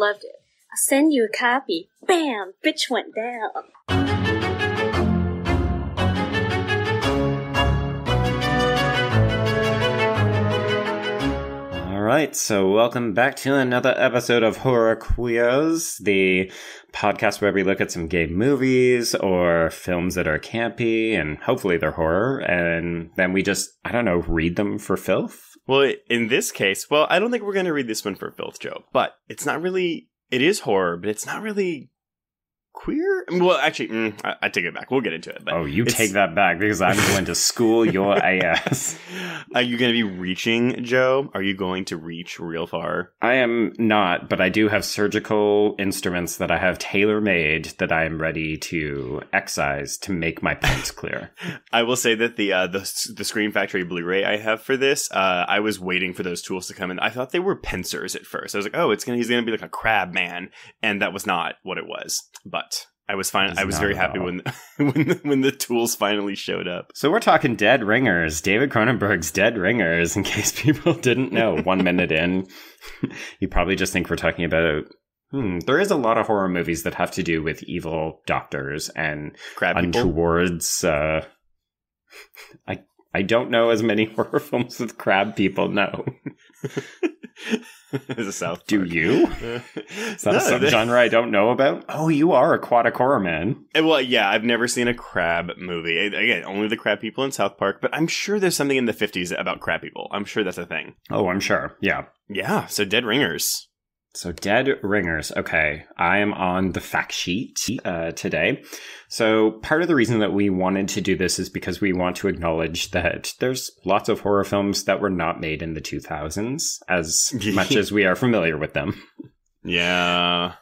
loved it. I'll send you a copy. Bam! Bitch went down. All right, so welcome back to another episode of Horror Queers, the podcast where we look at some gay movies or films that are campy, and hopefully they're horror, and then we just, read them for filth. Well, in this case, I don't think we're going to read this one for filth, Joe, but it's not really, it is horror, but it's not really queer? Well, actually, I take it back. We'll get into it. But take that back because I'm going to school your ass. Are you going to be reaching, Joe? Are you going to reach real far? I am not, but I do have surgical instruments that I have tailor-made that I am ready to excise to make my points clear. I will say that the Scream Factory Blu-ray I have for this, I was waiting for those tools to come in. I thought they were pincers at first. I was like, he's going to be like a crab man, and that was not what it was. But I was fine. I was very happy when the tools finally showed up. So we're talking Dead Ringers, David Cronenberg's Dead Ringers. In case people didn't know, 1 minute in, you probably just think we're talking about. There is a lot of horror movies that have to do with evil doctors and crab untowards. I don't know as many horror films with crab people. No. As a South Park. Do you? Is that a subgenre I don't know about? Oh, you are aquatic horror man. Well, yeah, I've never seen a crab movie. Again, only the crab people in South Park, but I'm sure there's something in the 50s about crab people. I'm sure that's a thing. Oh, I'm sure. Yeah. Yeah, so Dead Ringers. So Dead Ringers. Okay, I am on the fact sheet today. So part of the reason that we wanted to do this is because we want to acknowledge that there's lots of horror films that were not made in the 2000s, as much as we are familiar with them. Yeah.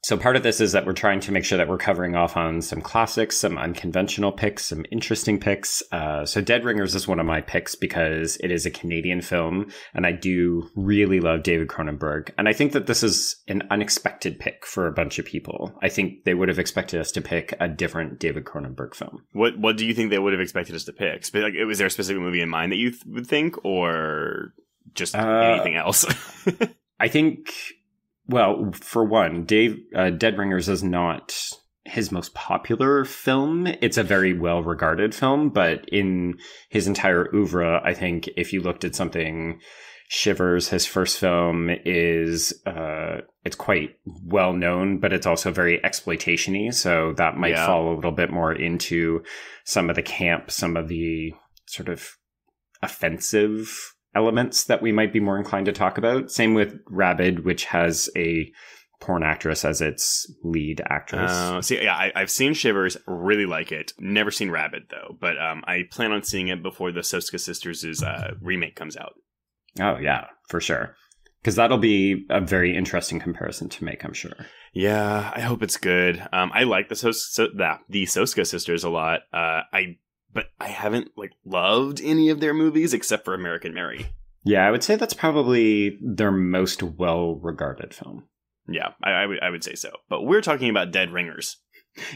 So part of this is that we're trying to make sure that we're covering off on some classics, some unconventional picks, some interesting picks. So Dead Ringers is one of my picks because it is a Canadian film, and I do really love David Cronenberg. And I think that this is an unexpected pick for a bunch of people. I think they would have expected us to pick a different David Cronenberg film. What do you think they would have expected us to pick? Like, was there a specific movie in mind that you would think, or just anything else? I think... Well, for one, Dead Ringers is not his most popular film. It's a very well-regarded film, but in his entire oeuvre, I think if you looked at something, Shivers, his first film, is it's quite well-known, but it's also very exploitation-y, so that might fall a little bit more into some of the camp, some of the sort of offensive elements that we might be more inclined to talk about. Same with Rabid, which has a porn actress as its lead actress. I've seen Shivers, really like it. Never seen Rabid, though, but I plan on seeing it before the Soska Sisters' remake comes out. Oh, yeah, for sure. Because that'll be a very interesting comparison to make, I'm sure. Yeah, I hope it's good. I like the Soska Sisters a lot. But I haven't loved any of their movies except for American Mary. Yeah, I would say that's probably their most well-regarded film. Yeah, I would say so. But we're talking about Dead Ringers.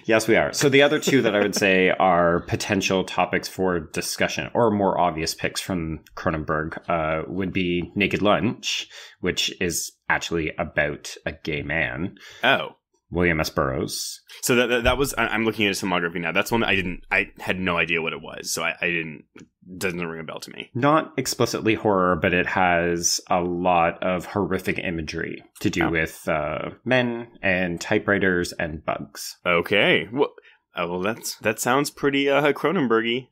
Yes, we are. So the other two that I would say are potential topics for discussion, or more obvious picks from Cronenberg, would be Naked Lunch, which is actually about a gay man. Oh. William S. Burroughs. So that was, I'm looking at his filmography now. That's one that I had no idea what it was. So doesn't ring a bell to me. Not explicitly horror, but it has a lot of horrific imagery to do with men and typewriters and bugs. Okay. Well, that sounds pretty Cronenberg-y.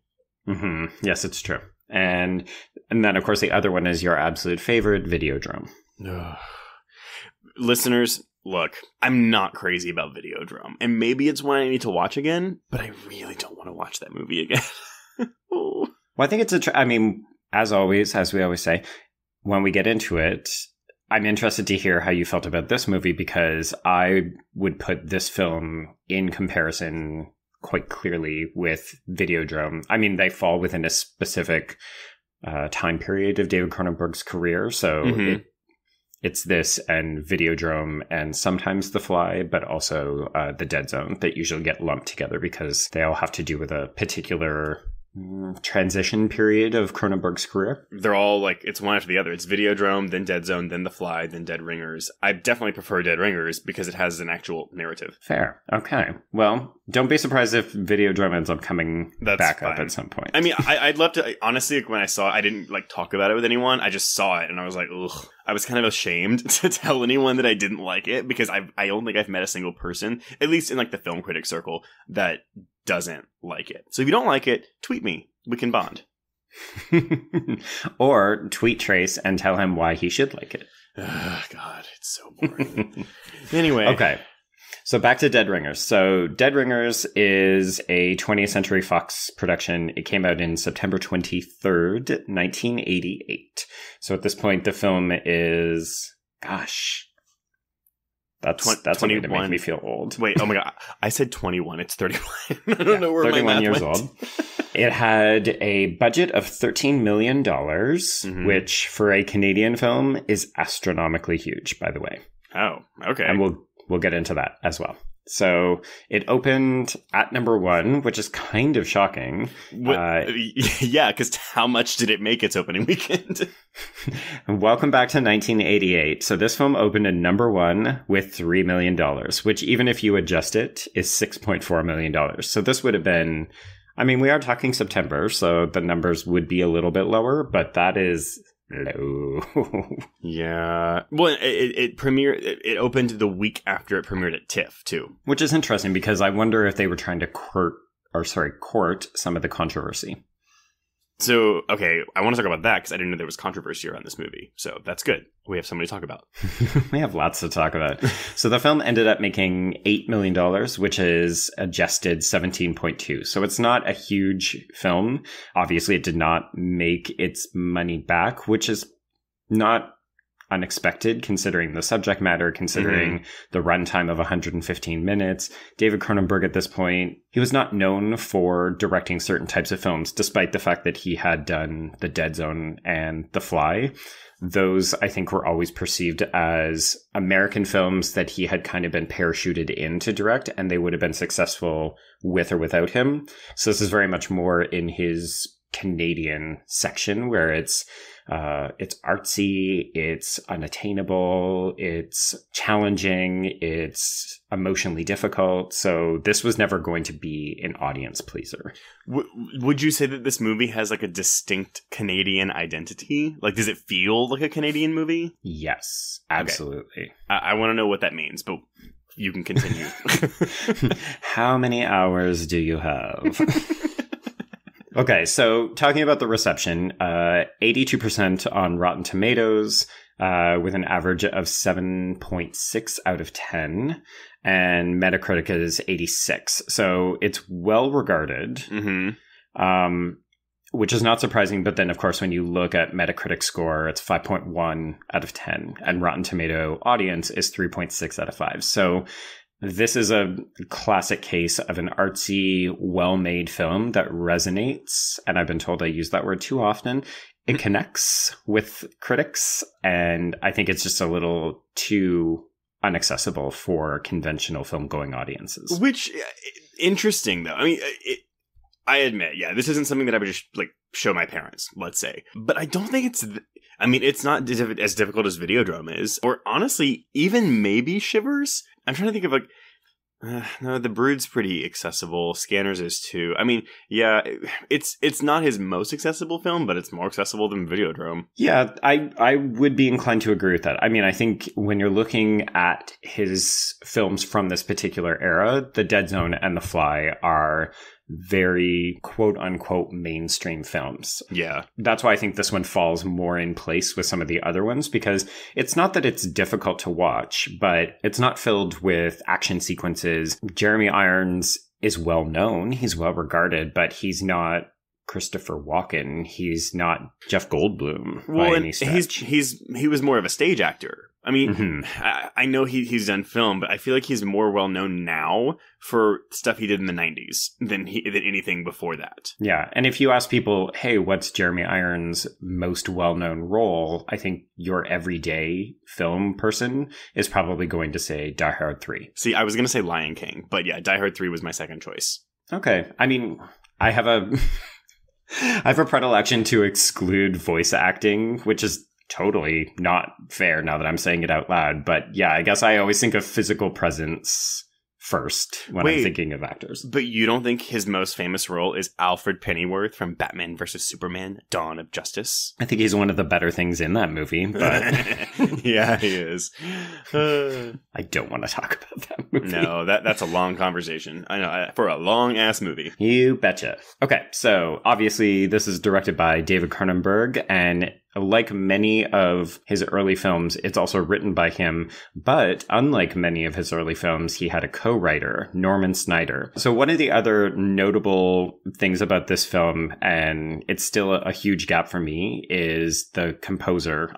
Mm-hmm. Yes, it's true. And then, of course, the other one is your absolute favorite, Videodrome. Listeners, look, I'm not crazy about Videodrome, and maybe it's one I need to watch again, but I really don't want to watch that movie again. Well, I think it's as always, as we always say, when we get into it, I'm interested to hear how you felt about this movie, because I would put this film in comparison quite clearly with Videodrome. I mean, they fall within a specific time period of David Cronenberg's career, so it's this and Videodrome and sometimes The Fly, but also The Dead Zone that usually get lumped together because they all have to do with a particular transition period of Cronenberg's career. They're all like, it's one after the other. It's Videodrome, then Dead Zone, then The Fly, then Dead Ringers. I definitely prefer Dead Ringers because it has an actual narrative. Fair. Okay. Well, don't be surprised if Videodrome ends up coming back up at some point. I mean, I'd love to, honestly, when I saw it, I didn't like talk about it with anyone. I just saw it and I was like, ugh. I was kind of ashamed to tell anyone that I didn't like it because I don't think I've met a single person, at least in like the film critic circle, that doesn't like it. So if you don't like it, tweet me. We can bond. Or tweet Trace and tell him why he should like it. God, it's so boring. Anyway. Okay. So back to Dead Ringers. So Dead Ringers is a 20th Century Fox production. It came out in September 23rd, 1988. So at this point, the film is, gosh, that's 21. going to make me feel old. Wait, oh my God. I said 21. It's 31. I don't know where 31 my math years went. old. It had a budget of $13 million, which for a Canadian film is astronomically huge, by the way. Oh, okay. And we'll get into that as well. So it opened at number 1, which is kind of shocking. Yeah, because how much did it make its opening weekend? Welcome back to 1988. So this film opened at number 1 with $3 million, which even if you adjust it is $6.4 million. So this would have been, I mean, we are talking September, so the numbers would be a little bit lower, but that is low. Yeah. Well, it premiered. It opened the week after it premiered at TIFF too, which is interesting because I wonder if they were trying to court some of the controversy. So, okay, I want to talk about that because I didn't know there was controversy around this movie. So that's good. We have somebody to talk about. We have lots to talk about. So the film ended up making $8 million, which is adjusted 17.2. So it's not a huge film. Obviously, it did not make its money back, which is not unexpected considering the subject matter, considering the runtime of 115 minutes. David Cronenberg at this point, he was not known for directing certain types of films, despite the fact that he had done The Dead Zone and The Fly. Those, I think, were always perceived as American films that he had kind of been parachuted in to direct, and they would have been successful with or without him. So this is very much more in his Canadian section, where it's artsy, it's unattainable, it's challenging, it's emotionally difficult. So this was never going to be an audience pleaser. Would you say that this movie has like a distinct Canadian identity? Like, does it feel like a Canadian movie? Yes, absolutely. Okay. I want to know what that means, but you can continue. How many hours do you have? Okay, so talking about the reception, 82% on Rotten Tomatoes, with an average of 7.6 out of 10, and Metacritic is 86. So it's well regarded, which is not surprising. But then, of course, when you look at Metacritic score, it's 5.1 out of 10, and Rotten Tomato audience is 3.6 out of 5. So this is a classic case of an artsy, well-made film that resonates. And I've been told I use that word too often. It connects with critics. And I think it's just a little too inaccessible for conventional film-going audiences. Which, interesting, though. I mean, I admit, yeah, this isn't something that I would just, like, show my parents, let's say. But I don't think it's... I mean, it's not as difficult as Videodrome is. Or honestly, even maybe Shivers. I'm trying to think of like, no, The Brood's pretty accessible. Scanners is too. I mean, yeah, it's not his most accessible film, but it's more accessible than Videodrome. Yeah, I would be inclined to agree with that. I mean, I think when you're looking at his films from this particular era, The Dead Zone and The Fly are very quote unquote mainstream films. Yeah. That's why I think this one falls more in place with some of the other ones, because it's not that it's difficult to watch, but it's not filled with action sequences. Jeremy Irons is well known. He's well regarded, but he's not Christopher Walken. He's not Jeff Goldblum by any stretch. He was more of a stage actor. I mean, I know he's done film, but I feel like he's more well known now for stuff he did in the 90s than anything before that. Yeah, and if you ask people, hey, what's Jeremy Irons' most well-known role? I think your everyday film person is probably going to say Die Hard 3. See, I was going to say Lion King, but yeah, Die Hard 3 was my second choice. Okay, I mean, I have I have a predilection to exclude voice acting, which is totally not fair now that I'm saying it out loud. But yeah, I guess I always think of physical presence first when I'm thinking of actors. But you don't think his most famous role is Alfred Pennyworth from Batman vs. Superman, Dawn of Justice? I think he's one of the better things in that movie, but... Yeah, he is. I don't want to talk about that movie. No, that's a long conversation. I know, for a long-ass movie. You betcha. Okay, so obviously this is directed by David Cronenberg, and like many of his early films, it's also written by him, but unlike many of his early films, he had a co-writer, Norman Snyder. So one of the other notable things about this film, and it's still a huge gap for me, is the composer.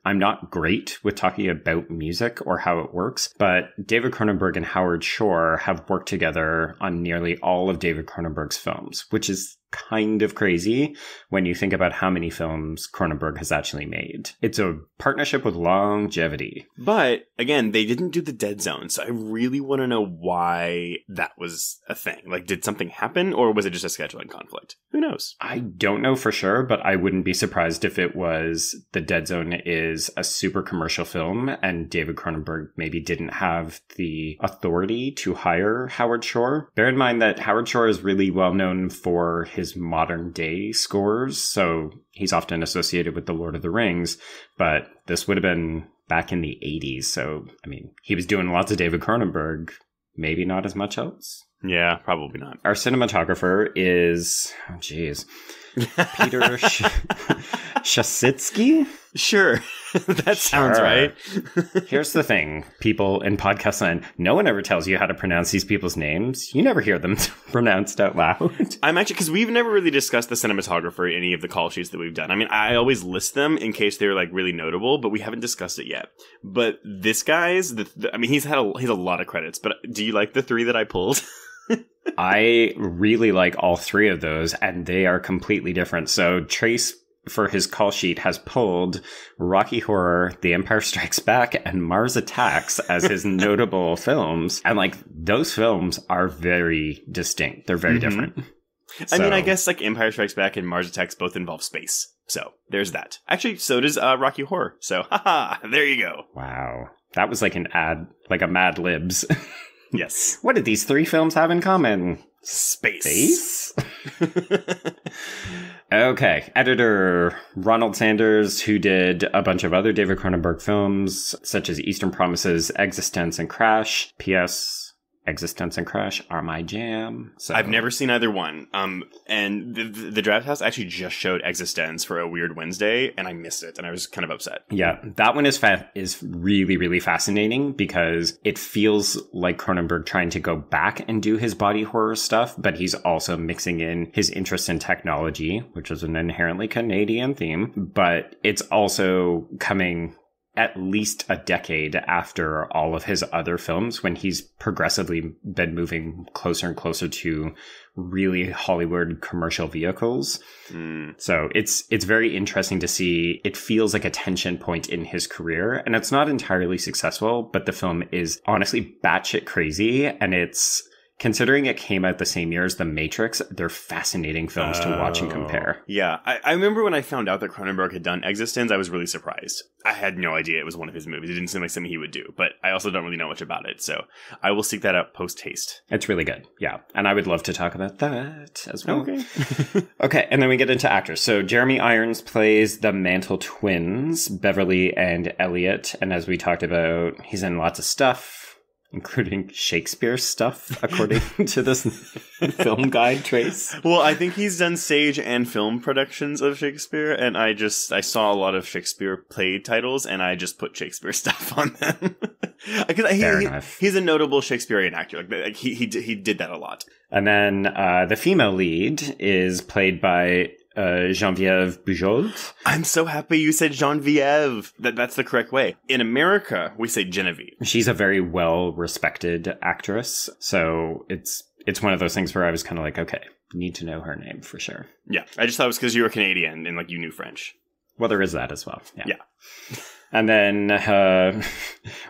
I'm not great with talking about music or how it works, but David Cronenberg and Howard Shore have worked together on nearly all of David Cronenberg's films, which is kind of crazy when you think about how many films Cronenberg has actually made. It's a partnership with longevity. But, again, they didn't do the Dead Zone, so I really want to know why that was a thing. Like, did something happen, or was it just a scheduling conflict? Who knows? I don't know for sure, but I wouldn't be surprised if it was the Dead Zone is a super commercial film, and David Cronenberg maybe didn't have the authority to hire Howard Shore. Bear in mind that Howard Shore is really well known for his modern day scores, so he's often associated with the Lord of the Rings, but this would have been back in the 80s, so I mean, he was doing lots of David Cronenberg, maybe not as much else. Yeah, probably not. Our cinematographer is, Peter Suschitzky? Sure. That sounds right. Here's the thing, people in podcast land. No one ever tells you how to pronounce these people's names. You never hear them pronounced out loud. I'm actually, because we've never really discussed the cinematographer in any of the call sheets that we've done. I mean, I always list them in case they're like really notable, but we haven't discussed it yet. But this guy's, I mean, he's a lot of credits, but do you like the three that I pulled? I really like all three of those, and they are completely different. So Trace, for his call sheet, has pulled Rocky Horror, The Empire Strikes Back, and Mars Attacks as his notable films. And like, those films are very distinct. They're very different. I mean, I guess like Empire Strikes Back and Mars Attacks both involve space. So there's that. Actually, so does Rocky Horror. So, haha, there you go. Wow. That was like an ad, like a Mad Libs. Yes. What did these three films have in common? Space. Okay. Editor Ronald Sanders, who did a bunch of other David Cronenberg films, such as Eastern Promises, Existence, and Crash. P.S. Existence and Crash are my jam. So I've never seen either one. And the Draft House actually just showed Existence for a Weird Wednesday, and I missed it, and I was kind of upset. Yeah, that one is really, really fascinating because it feels like Cronenberg trying to go back and do his body horror stuff, but he's also mixing in his interest in technology, which is an inherently Canadian theme, but it's also coming at least a decade after all of his other films, when he's progressively been moving closer and closer to really Hollywood commercial vehicles. So it's very interesting to see. It feels like a tension point in his career, and it's not entirely successful, but the film is honestly batshit crazy, and it's, considering it came out the same year as The Matrix, they're fascinating films to watch and compare. Yeah, I remember when I found out that Cronenberg had done Existence, I was really surprised. I had no idea it was one of his movies. It didn't seem like something he would do, but I also don't really know much about it, so I will seek that out post-haste. It's really good, yeah. And I would love to talk about that as well. Okay. Okay, and then we get into actors. So Jeremy Irons plays the Mantle twins, Beverly and Elliott, and as we talked about, he's in lots of stuff, including Shakespeare stuff, according to this film guide, Trace. Well, I think he's done stage and film productions of Shakespeare, and I saw a lot of Shakespeare play titles, and I just put Shakespeare stuff on them. Because he's a notable Shakespearean actor. Like he did that a lot. And then the female lead is played by Geneviève Bujold. I'm so happy you said Geneviève. That's the correct way. In America, we say Genevieve. She's a very well-respected actress, so it's one of those things where I was kind of like, okay, need to know her name for sure. Yeah, I just thought it was because you were Canadian and like you knew French. Well, there is that as well. Yeah. And then,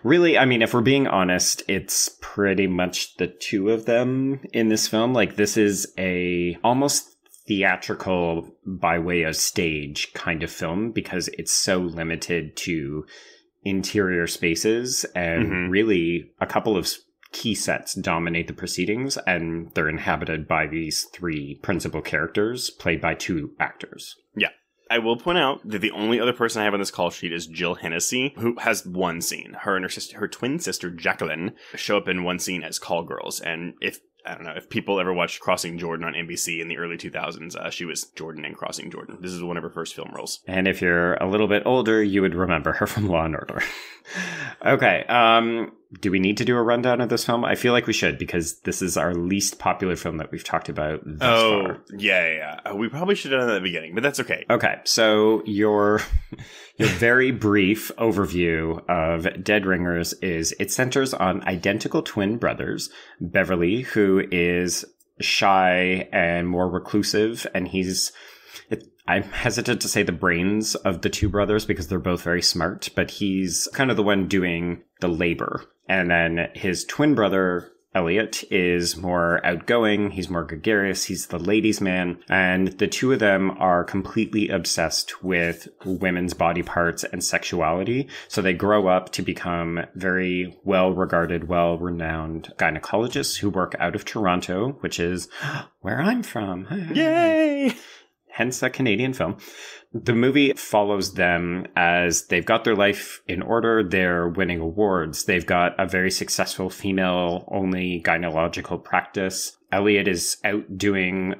really, I mean, if we're being honest, it's pretty much the two of them in this film. Like, this is a almost theatrical by way of stage kind of film because it's so limited to interior spaces, and really a couple of key sets dominate the proceedings, and they're inhabited by these three principal characters played by two actors. Yeah. I will point out that the only other person I have on this call sheet is Jill Hennessy, who has one scene. Her and her twin sister Jacqueline show up in one scene as call girls, and if people ever watched Crossing Jordan on NBC in the early 2000s, she was Jordan in Crossing Jordan. This is one of her first film roles. And if you're a little bit older, you would remember her from Law and Order. Okay, do we need to do a rundown of this film? I feel like we should, because this is our least popular film that we've talked about thus far. Yeah. We probably should have done that at the beginning, but that's okay. Okay, so your very brief overview of Dead Ringers is it centers on identical twin brothers, Beverly, who is shy and more reclusive, and I'm hesitant to say the brains of the two brothers because they're both very smart, but he's kind of the one doing the labor. And then his twin brother, Elliott, is more outgoing. He's more gregarious. He's the ladies' man. And the two of them are completely obsessed with women's body parts and sexuality. So they grow up to become very well-regarded, well-renowned gynecologists who work out of Toronto, which is where I'm from. Yay! Hence a Canadian film. The movie follows them as they've got their life in order. They're winning awards. They've got a very successful female-only gynecological practice. Elliot is out doing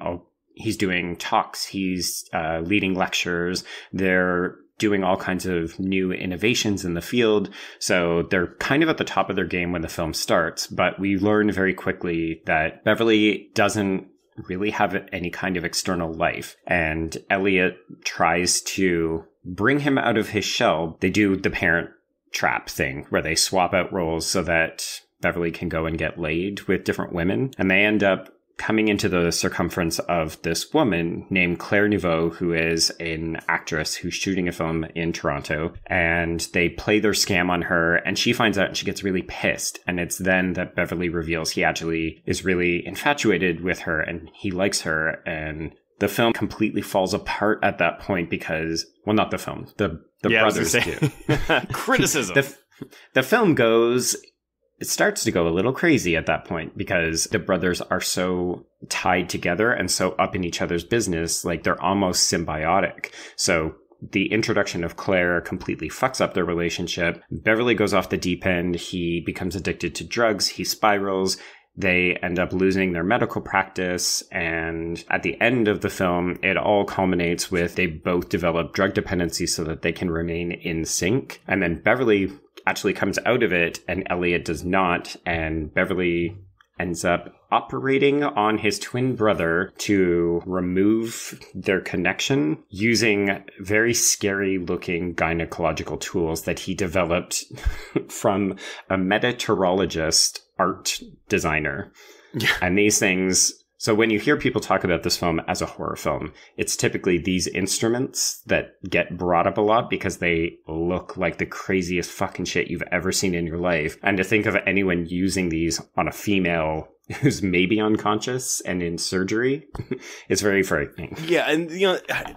he's doing talks. He's leading lectures. They're doing all kinds of new innovations in the field. So they're kind of at the top of their game when the film starts. But we learn very quickly that Beverly doesn't really have any kind of external life. And Elliot tries to bring him out of his shell. They do the parent trap thing where they swap out roles so that Beverly can go and get laid with different women. And they end up coming into the circumference of this woman named Claire Nouveau, who is an actress who's shooting a film in Toronto. And they play their scam on her, and she finds out and she gets really pissed. And it's then that Beverly reveals he actually is really infatuated with her and he likes her. And the film completely falls apart at that point because, well, not the film, the brothers do. Criticism. The film it starts to go a little crazy at that point because the brothers are so tied together and so up in each other's business, like they're almost symbiotic. So the introduction of Claire completely fucks up their relationship. Beverly goes off the deep end. He becomes addicted to drugs. He spirals. They end up losing their medical practice. And at the end of the film, it all culminates with they both develop drug dependency so that they can remain in sync. And then Beverly actually comes out of it and Elliot does not. And Beverly ends up operating on his twin brother to remove their connection using very scary looking gynecological tools that he developed from a meteorologist art designer. Yeah. And these things, so when you hear people talk about this film as a horror film, it's typically these instruments that get brought up a lot because they look like the craziest fucking shit you've ever seen in your life. And to think of anyone using these on a female who's maybe unconscious and in surgery is very frightening. Yeah, and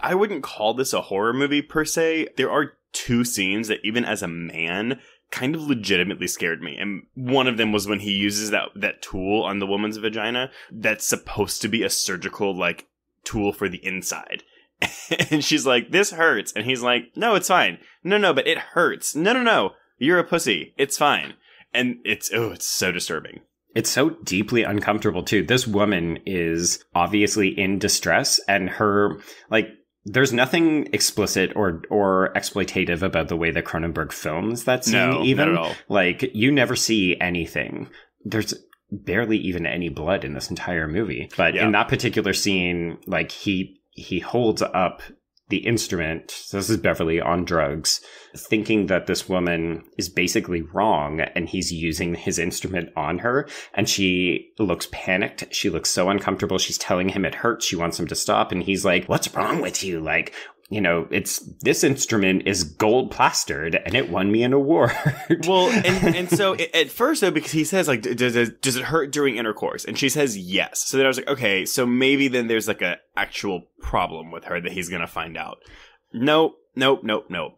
I wouldn't call this a horror movie per se. There are two scenes that even as a man kind of legitimately scared me. And one of them was when he uses that tool on the woman's vagina that's supposed to be a surgical, tool for the inside. And she's like, this hurts. And he's like, no, it's fine. No, but it hurts. No. You're a pussy. It's fine. And it's so disturbing. It's so deeply uncomfortable, too. This woman is obviously in distress, and her, there's nothing explicit or exploitative about the way that Cronenberg films that scene, even. Not at all. You never see anything. There's barely even any blood in this entire movie. But in that particular scene, he holds up the instrument. So this is Beverly on drugs, thinking that this woman is basically wrong, and he's using his instrument on her. And she looks panicked. She looks so uncomfortable. She's telling him it hurts. She wants him to stop. And he's like, what's wrong with you? this instrument is gold plastered and it won me an award. Well, and so at first though, because he says like, does it hurt during intercourse? And she says yes. So then I was like, okay, so maybe then there's like a actual problem with her that he's gonna find out. Nope.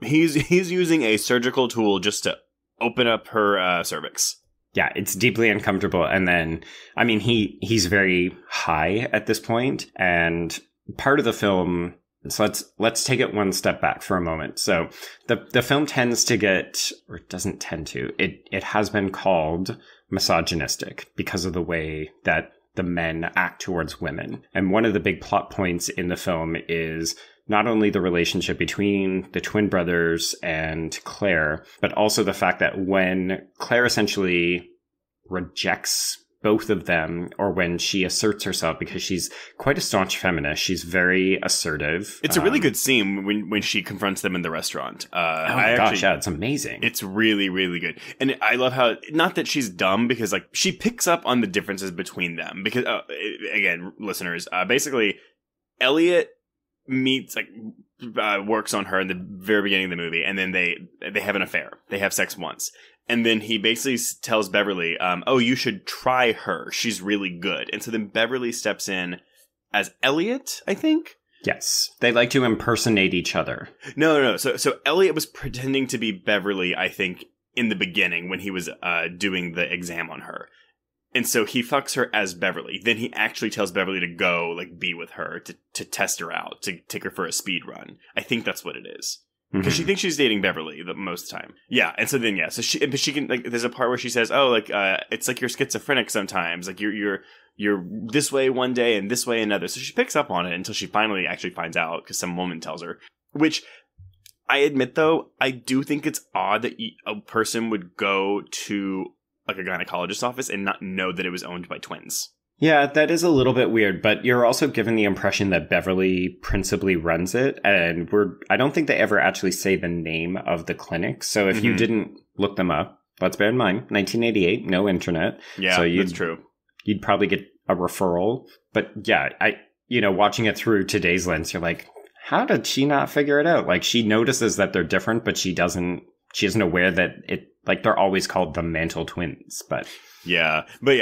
He's using a surgical tool just to open up her cervix. Yeah, it's deeply uncomfortable. And then, I mean, he's very high at this point, and part of the film. So let's take it one step back for a moment. So the film tends to get, or it doesn't tend to, it has been called misogynistic because of the way that the men act towards women. And one of the big plot points in the film is not only the relationship between the twin brothers and Claire, but also the fact that when Claire essentially rejects both of them, or when she asserts herself, because she's quite a staunch feminist. She's very assertive. It's a really good scene when she confronts them in the restaurant. It's amazing. It's really, really good. And I love how, not that she's dumb, because like she picks up on the differences between them. Because, again, listeners, basically, Elliot meets, works on her in the very beginning of the movie, and then they have an affair. They have sex once. And then he basically tells Beverly, you should try her. She's really good. And so then Beverly steps in as Elliot, I think? Yes. They like to impersonate each other. No. So Elliot was pretending to be Beverly, I think, in the beginning when he was doing the exam on her. And so he fucks her as Beverly. Then he actually tells Beverly to go, be with her, to test her out, to take her for a speed run. I think that's what it is. Because she thinks she's dating Beverly the most of the time. Yeah, and so then, so she can, there's a part where she says, it's like you're schizophrenic sometimes. Like, you're this way one day and this way another. So she picks up on it until she finally actually finds out, because some woman tells her. Which, I admit, though, I do think it's odd that a person would go to, a gynecologist's office and not know that it was owned by twins. Yeah, that is a little bit weird, but you're also given the impression that Beverly principally runs it, and I don't think they ever actually say the name of the clinic. So if you didn't look them up, let's bear in mind, 1988, no internet. Yeah, so that's true. You'd probably get a referral. But yeah, watching it through today's lens, you're like, how did she not figure it out? Like, she notices that they're different, but she isn't aware that they're always called the Mantle twins, but... Yeah, but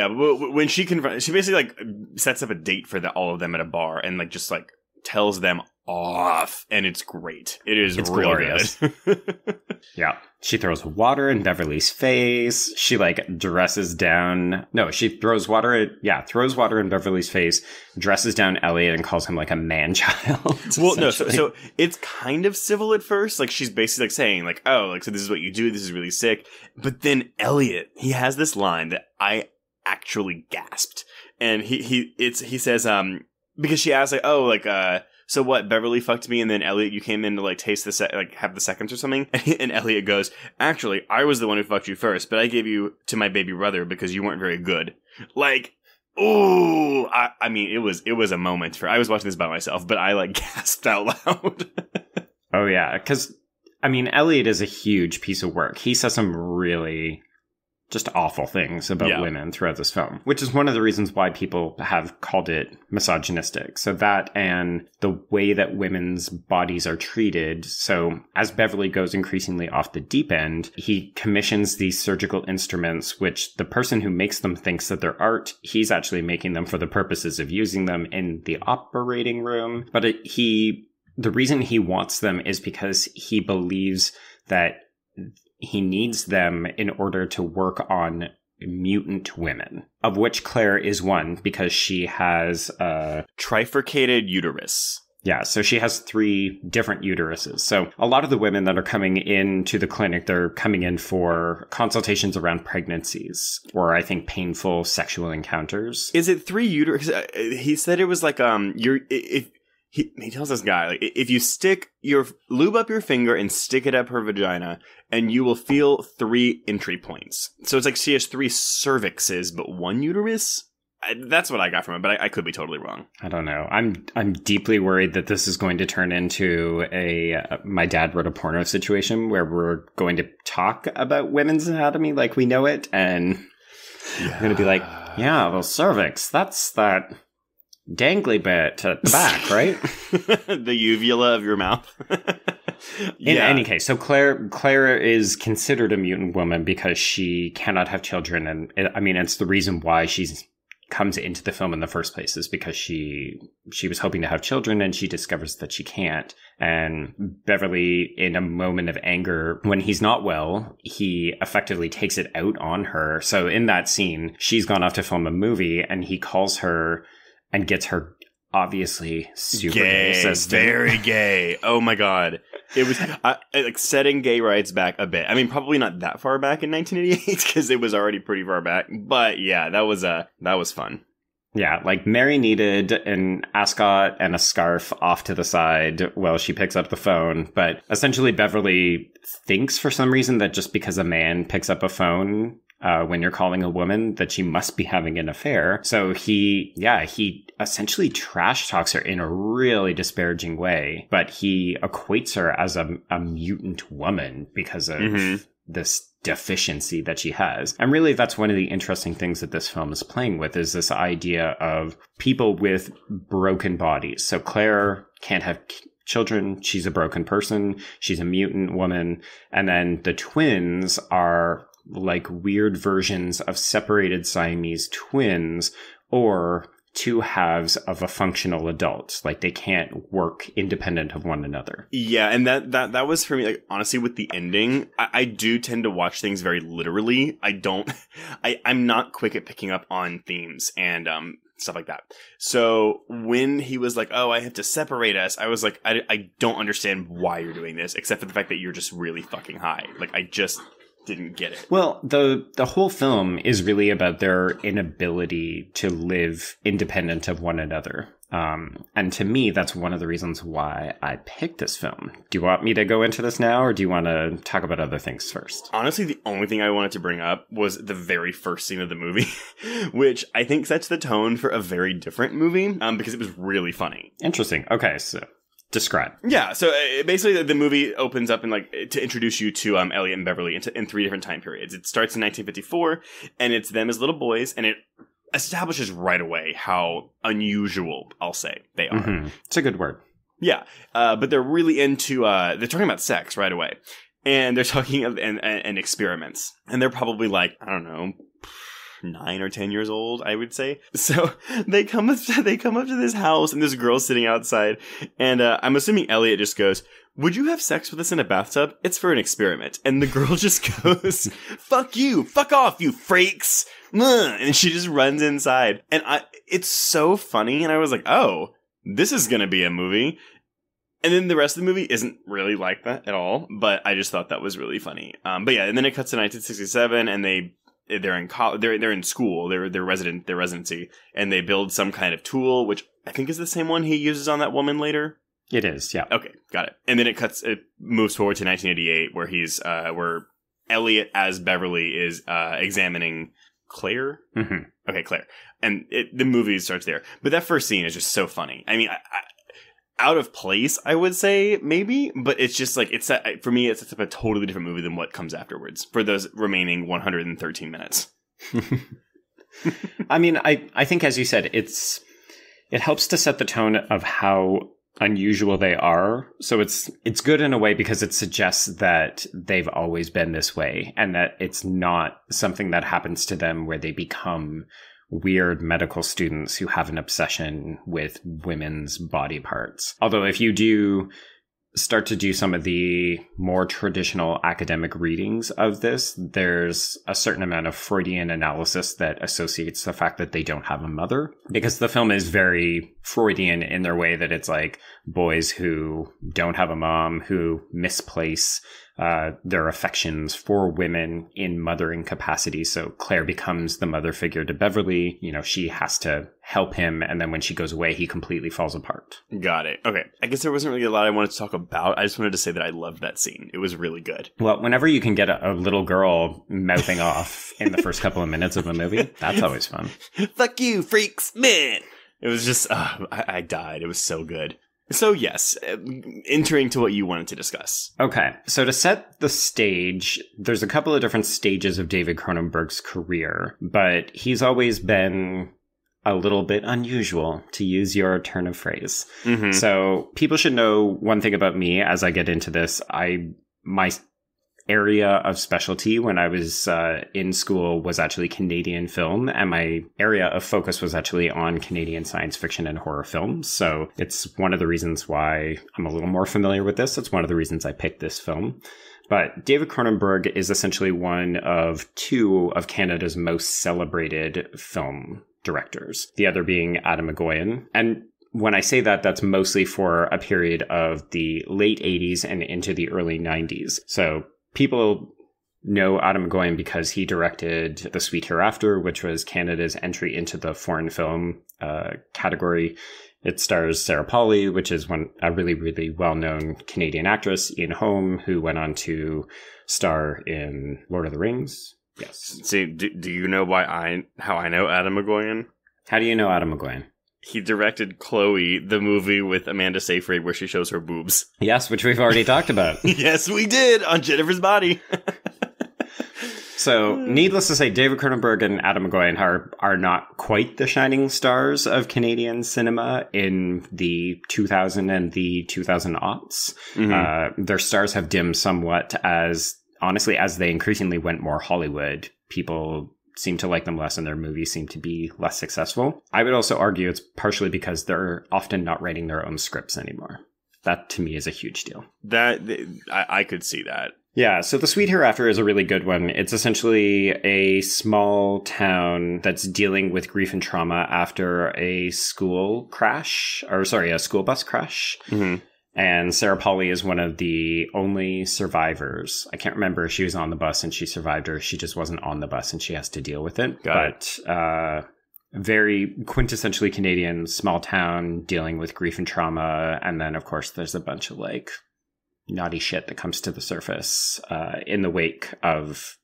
when she basically sets up a date for all of them at a bar and just tells them off, and it's great. It's real glorious. Good. Yeah, she throws water in Beverly's face. She dresses down. No, she throws water in Beverly's face, dresses down Elliot, and calls him a man child. Well, no, so it's kind of civil at first. She's basically saying so this is what you do. This is really sick. But then Elliot, he has this line that I actually gasped, and he says because she asks so what, Beverly fucked me and then Elliot, you came in to taste have the seconds or something? And Elliot goes, actually, I was the one who fucked you first, but I gave you to my baby brother because you weren't very good. Ooh, I mean, it was a moment I was watching this by myself, but I gasped out loud. Oh yeah, because, I mean, Elliot is a huge piece of work. He says some really just awful things about women throughout this film, which is one of the reasons why people have called it misogynistic. So that, and the way that women's bodies are treated. So as Beverly goes increasingly off the deep end, he commissions these surgical instruments, which the person who makes them thinks that they're art. He's actually making them for the purposes of using them in the operating room. But the reason he wants them is because he believes that he needs them in order to work on mutant women, of which Claire is one, because she has a trifurcated uterus. Yeah, so she has 3 different uteruses. So a lot of the women that are coming into the clinic, they're coming in for consultations around pregnancies, or I think painful sexual encounters. Is it 3 uteruses? He said it was he tells this guy, if you lube up your finger and stick it up her vagina, and you will feel 3 entry points. So it's she has 3 cervixes, but 1 uterus? That's what I got from it, but I could be totally wrong. I don't know. I'm deeply worried that this is going to turn into a my dad wrote a porno situation where we're going to talk about women's anatomy like we know it, and I'm going to be like, yeah, well, cervix, that's that dangly bit at the back, right? The uvula of your mouth. In any case, so Claire is considered a mutant woman because she cannot have children. And it's the reason why she's comes into the film in the first place is because she was hoping to have children and she discovers that she can't. And Beverly, in a moment of anger, when he's not well, he effectively takes it out on her. So in that scene, she's gone off to film a movie and he calls her and gets her obviously super gay, very gay. Oh my God. It was like setting gay rights back a bit. I mean, probably not that far back in 1988 because it was already pretty far back. But yeah, that was fun. Yeah, like Mary needed an ascot and a scarf off to the side while she picks up the phone. But essentially, Beverly thinks for some reason that just because a man picks up a phone when you're calling a woman, that she must be having an affair. So he essentially trash talks her in a really disparaging way, but he equates her as a mutant woman because of this deficiency that she has. And really, that's one of the interesting things that this film is playing with, is this idea of people with broken bodies. So Claire can't have children. She's a broken person. She's a mutant woman. And then the twins are like weird versions of separated Siamese twins, or two halves of a functional adult. Like they can't work independent of one another. Yeah, and that was for me, like, honestly, with the ending, I do tend to watch things very literally. I'm not quick at picking up on themes and stuff like that. So when he was like, oh, I have to separate us, I was like, I don't understand why you're doing this, except for the fact that you're just really fucking high. Like, I just didn't get it. Well, the whole film is really about their inability to live independent of one another. And to me, that's one of the reasons why I picked this film. Do you want me to go into this now, or do you want to talk about other things first? Honestly, the only thing I wanted to bring up was the very first scene of the movie, which I think sets the tone for a very different movie, because it was really funny. Interesting. Okay, so describe. Yeah, so basically the movie opens up to introduce you to Elliot and Beverly in three different time periods. It starts in 1954, and it's them as little boys, and it establishes right away how unusual, I'll say, they are. Mm-hmm. It's a good word. Yeah, but they're really into, they're talking about sex right away. And they're talking and experiments. And they're probably like, I don't know, 9 or 10 years old, I would say. So they come up to this house, and this girl's sitting outside, and I'm assuming Elliot just goes, "Would you have sex with us in a bathtub? It's for an experiment." And the girl just goes, "Fuck you, fuck off, you freaks," and she just runs inside. And it's so funny, and I was like, oh, this is gonna be a movie. And then the rest of the movie isn't really like that at all, but I just thought that was really funny. But yeah, and then it cuts to 1967, and they're in college, they're in school, their residency, and they build some kind of tool, which I think is the same one he uses on that woman later. It is, yeah. Okay, got it. And then it moves forward to 1988, where where Elliot as Beverly is examining Claire. Mm-hmm. Okay, Claire, and the movie starts there. But that first scene is just so funny. I mean, out of place, I would say, maybe, but it's just like, for me, it's a totally different movie than what comes afterwards for those remaining 113 minutes. I mean, I think, as you said, it helps to set the tone of how unusual they are. So it's good in a way because it suggests that they've always been this way, and that it's not something that happens to them where they become weird medical students who have an obsession with women's body parts. Although if you do start to do some of the more traditional academic readings of this, there's a certain amount of Freudian analysis that associates the fact that they don't have a mother, because the film is very Freudian in their way that it's like boys who don't have a mom, who misplace their affections for women in mothering capacity. So Claire becomes the mother figure to Beverly. You know, she has to help him, and then when she goes away, he completely falls apart. Got it. Okay. I guess there wasn't really a lot I wanted to talk about. I just wanted to say that I loved that scene. It was really good. Well, whenever you can get a little girl mouthing off in the first couple of minutes of a movie, that's always fun. Fuck you, freaks, man! It was just, I died. It was so good. So yes, entering to what you wanted to discuss. Okay, so to set the stage, there's a couple of different stages of David Cronenberg's career, but he's always been a little bit unusual, to use your turn of phrase. Mm-hmm. So people should know one thing about me as I get into this. My area of specialty when I was in school was actually Canadian film, and my area of focus was actually on Canadian science fiction and horror films. So it's one of the reasons why I'm a little more familiar with this. It's one of the reasons I picked this film. But David Cronenberg is essentially one of two of Canada's most celebrated film directors, the other being Adam McGowan. And when I say that, that's mostly for a period of the late 80s and into the early 90s. So people know Adam McGowan because he directed The Sweet Hereafter, which was Canada's entry into the foreign film category. It stars Sarah Polley, which is a really, really well-known Canadian actress, Ian Holm, who went on to star in Lord of the Rings. Yes. See, do you know how I know Adam McGowan? How do you know Adam McGowan? He directed Chloe, the movie with Amanda Seyfried where she shows her boobs. Yes, which we've already talked about. Yes, we did, on Jennifer's Body. So, needless to say, David Cronenberg and Adam McGowan are not quite the shining stars of Canadian cinema in the 2000 and the 2000-aughts. Mm-hmm. Their stars have dimmed somewhat as they increasingly went more Hollywood. People seem to like them less and their movies seem to be less successful. I would also argue it's partially because they're often not writing their own scripts anymore. That, to me, is a huge deal. I could see that. Yeah, so The Sweet Hereafter is a really good one. It's essentially a small town that's dealing with grief and trauma after a school bus crash. Mm-hmm. And Sarah Polley is one of the only survivors. I can't remember if she was on the bus and she survived, or she just wasn't on the bus and she has to deal with it. Very quintessentially Canadian small town dealing with grief and trauma. And then, of course, there's a bunch of naughty shit that comes to the surface in the wake of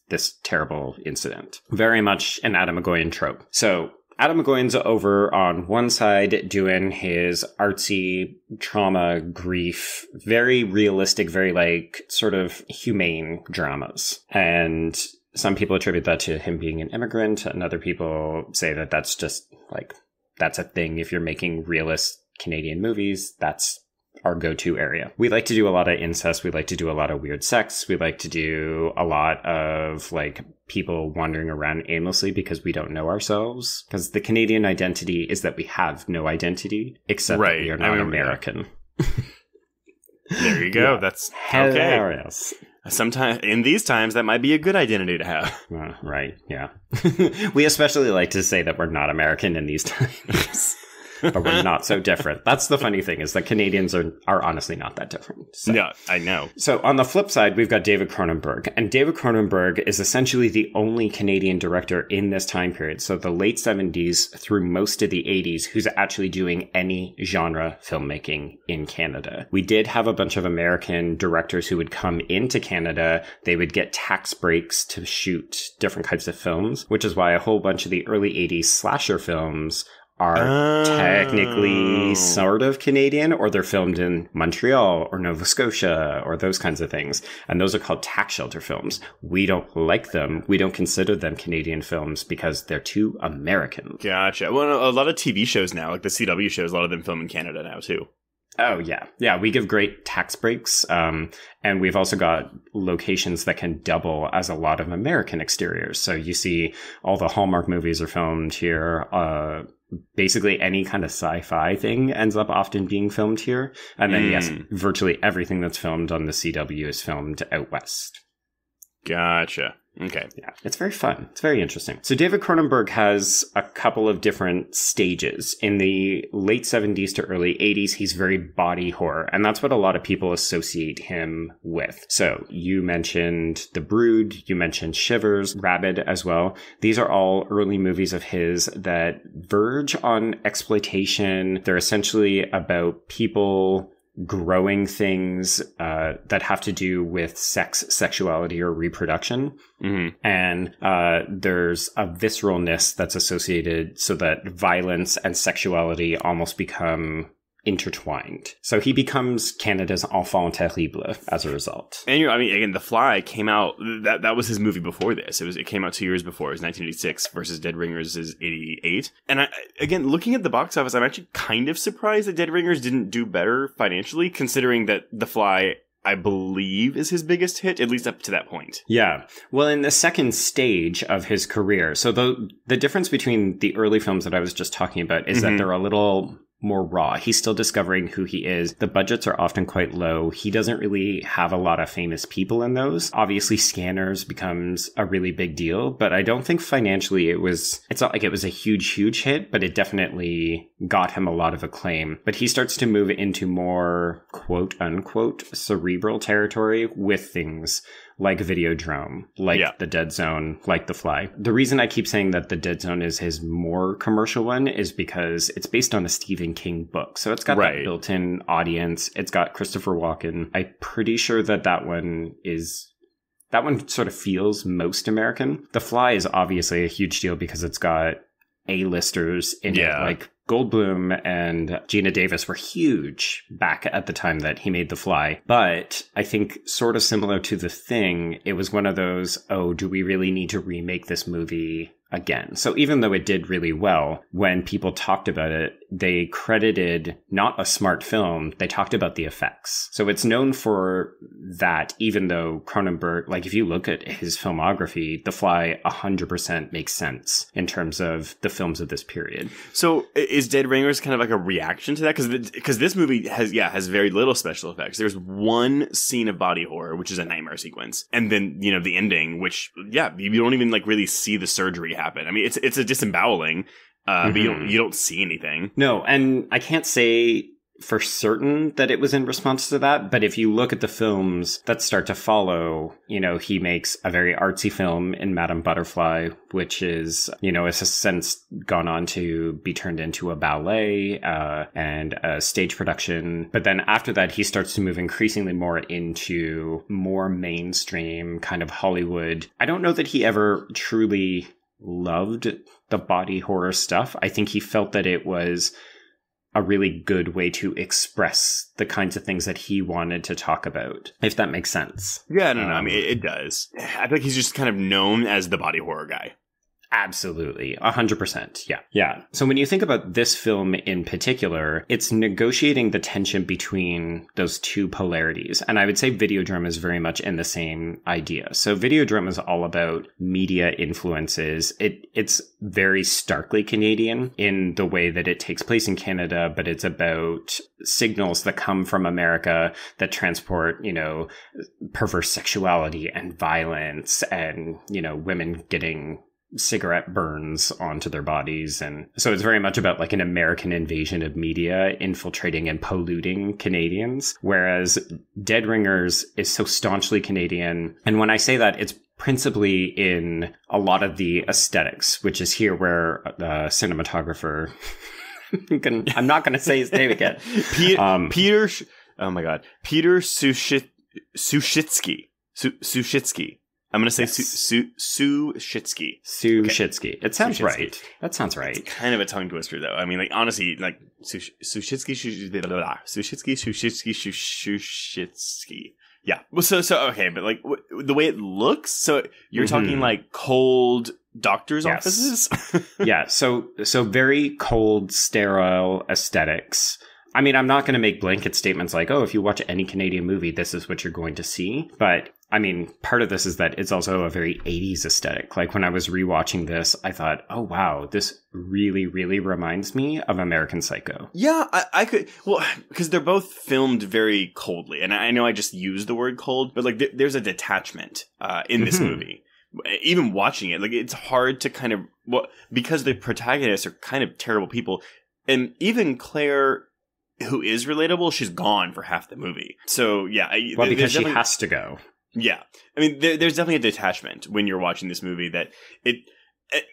this terrible incident. Very much an Adam McGowan trope. So Adam McGowan's over on one side doing his artsy trauma, grief, very realistic, very sort of humane dramas. And some people attribute that to him being an immigrant, and other people say that that's just that's a thing. If you're making realist Canadian movies, that's our go-to area. We like to do a lot of incest. We like to do a lot of weird sex. We like to do a lot of people wandering around aimlessly because we don't know ourselves. Because the Canadian identity is that we have no identity except that we are not American. There you go. Yeah. That's hilarious. Okay. Sometimes in these times, that might be a good identity to have. Right. Yeah. We especially like to say that we're not American in these times. But we're not so different. That's the funny thing, is that Canadians are honestly not that different. So. Yeah, I know. So on the flip side, we've got David Cronenberg. And David Cronenberg is essentially the only Canadian director in this time period, so the late 70s through most of the 80s, who's actually doing any genre filmmaking in Canada. We did have a bunch of American directors who would come into Canada. They would get tax breaks to shoot different types of films, which is why a whole bunch of the early 80s slasher films are technically sort of Canadian, or they're filmed in Montreal or Nova Scotia or those kinds of things. And those are called tax shelter films. We don't like them. We don't consider them Canadian films because they're too American. Gotcha. Well, a lot of TV shows now, like the CW shows, a lot of them film in Canada now too. Oh, yeah. Yeah, we give great tax breaks. And we've also got locations that can double as a lot of American exteriors. So you see all the Hallmark movies are filmed here. Basically any kind of sci-fi thing ends up often being filmed here. And then, yes, virtually everything that's filmed on the CW is filmed out west. Gotcha. Okay. Yeah, it's very fun. It's very interesting. So David Cronenberg has a couple of different stages. In the late 70s to early 80s, he's very body horror, and that's what a lot of people associate him with. So you mentioned The Brood, you mentioned Shivers, Rabid as well. These are all early movies of his that verge on exploitation. They're essentially about people growing things that have to do with sex, sexuality, or reproduction. Mm-hmm. And there's a visceralness that's associated so that violence and sexuality almost become intertwined. So he becomes Canada's enfant terrible as a result. And I mean, again, The Fly came out, that was his movie before this. It came out 2 years before. It was 1986 versus Dead Ringers is 88. And again, looking at the box office, I'm actually kind of surprised that Dead Ringers didn't do better financially, considering that The Fly, I believe, is his biggest hit, at least up to that point. Yeah. Well, in the second stage of his career, so the difference between the early films that I was just talking about is that they're a little more raw. He's still discovering who he is. The budgets are often quite low. He doesn't really have a lot of famous people in those. Obviously, Scanners becomes a really big deal, but I don't think financially it's not like it was a huge hit, but it definitely got him a lot of acclaim. But he starts to move into more quote unquote cerebral territory with things like Videodrome, like The Dead Zone, like The Fly. The reason I keep saying that The Dead Zone is his more commercial one is because it's based on a Stephen King book. So it's got that built-in audience. It's got Christopher Walken. I'm pretty sure that one sort of feels most American. The Fly is obviously a huge deal because it's got A-listers in it. Like Goldblum and Geena Davis were huge back at the time that he made The Fly. But I think sort of similar to The Thing, it was one of those, do we really need to remake this movie again? So even though it did really well, when people talked about it, they credited not a smart film, they talked about the effects. So it's known for that, even though Cronenberg, like if you look at his filmography, The Fly 100% makes sense in terms of the films of this period. So is Dead Ringers kind of like a reaction to that? Because this movie has very little special effects. There's one scene of body horror, which is a nightmare sequence. And then, the ending, which, you don't even like really see the surgery happen. I mean, it's a disemboweling, but you don't see anything. No, and I can't say for certain that it was in response to that, but if you look at the films that start to follow, he makes a very artsy film in Madame Butterfly, which is, has since gone on to be turned into a ballet and a stage production. But then after that, he starts to move increasingly more into more mainstream kind of Hollywood. I don't know that he ever truly loved the body horror stuff. I think he felt that it was a really good way to express the kinds of things that he wanted to talk about, if that makes sense. Yeah, no, I mean, it does. I feel like he's just kind of known as the body horror guy. Absolutely. 100%. Yeah. Yeah. So when you think about this film in particular, it's negotiating the tension between those two polarities. And I would say Videodrome is very much in the same idea. So Videodrome is all about media influences. It's very starkly Canadian in the way that it takes place in Canada, but it's about signals that come from America that transport, perverse sexuality and violence and, women getting cigarette burns onto their bodies. And so it's very much about like an American invasion of media infiltrating and polluting Canadians, whereas Dead Ringers is so staunchly Canadian. And when I say that, it's principally in a lot of the aesthetics, which is here where the cinematographer I'm not going to say his name again. Peter Suschitzky. I'm going to say Suschitzky. Suschitzky. It sounds right. That sounds right. It's kind of a tongue twister, though. I mean, like, honestly, like, Suschitzky. Yeah. Well, so okay, but like the way it looks, so you're talking like cold doctor's offices? Yeah. So very cold, sterile aesthetics. I mean, I'm not going to make blanket statements like, if you watch any Canadian movie, this is what you're going to see. But I mean, part of this is that it's also a very 80s aesthetic. Like when I was rewatching this, I thought, oh, wow, this really, really reminds me of American Psycho. Yeah, I could. Well, because they're both filmed very coldly. And I know I just used the word cold, but like there's a detachment in this movie. Even watching it, like it's hard to kind of, because the protagonists are kind of terrible people. And even Claire, who is relatable, she's gone for half the movie. So yeah. Well, because she has to go. Yeah. I mean, there's definitely a detachment when you're watching this movie that it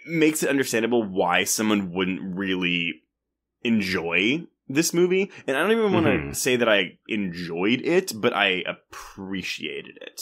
makes it understandable why someone wouldn't really enjoy this movie. And I don't even want to say that I enjoyed it, but I appreciated it.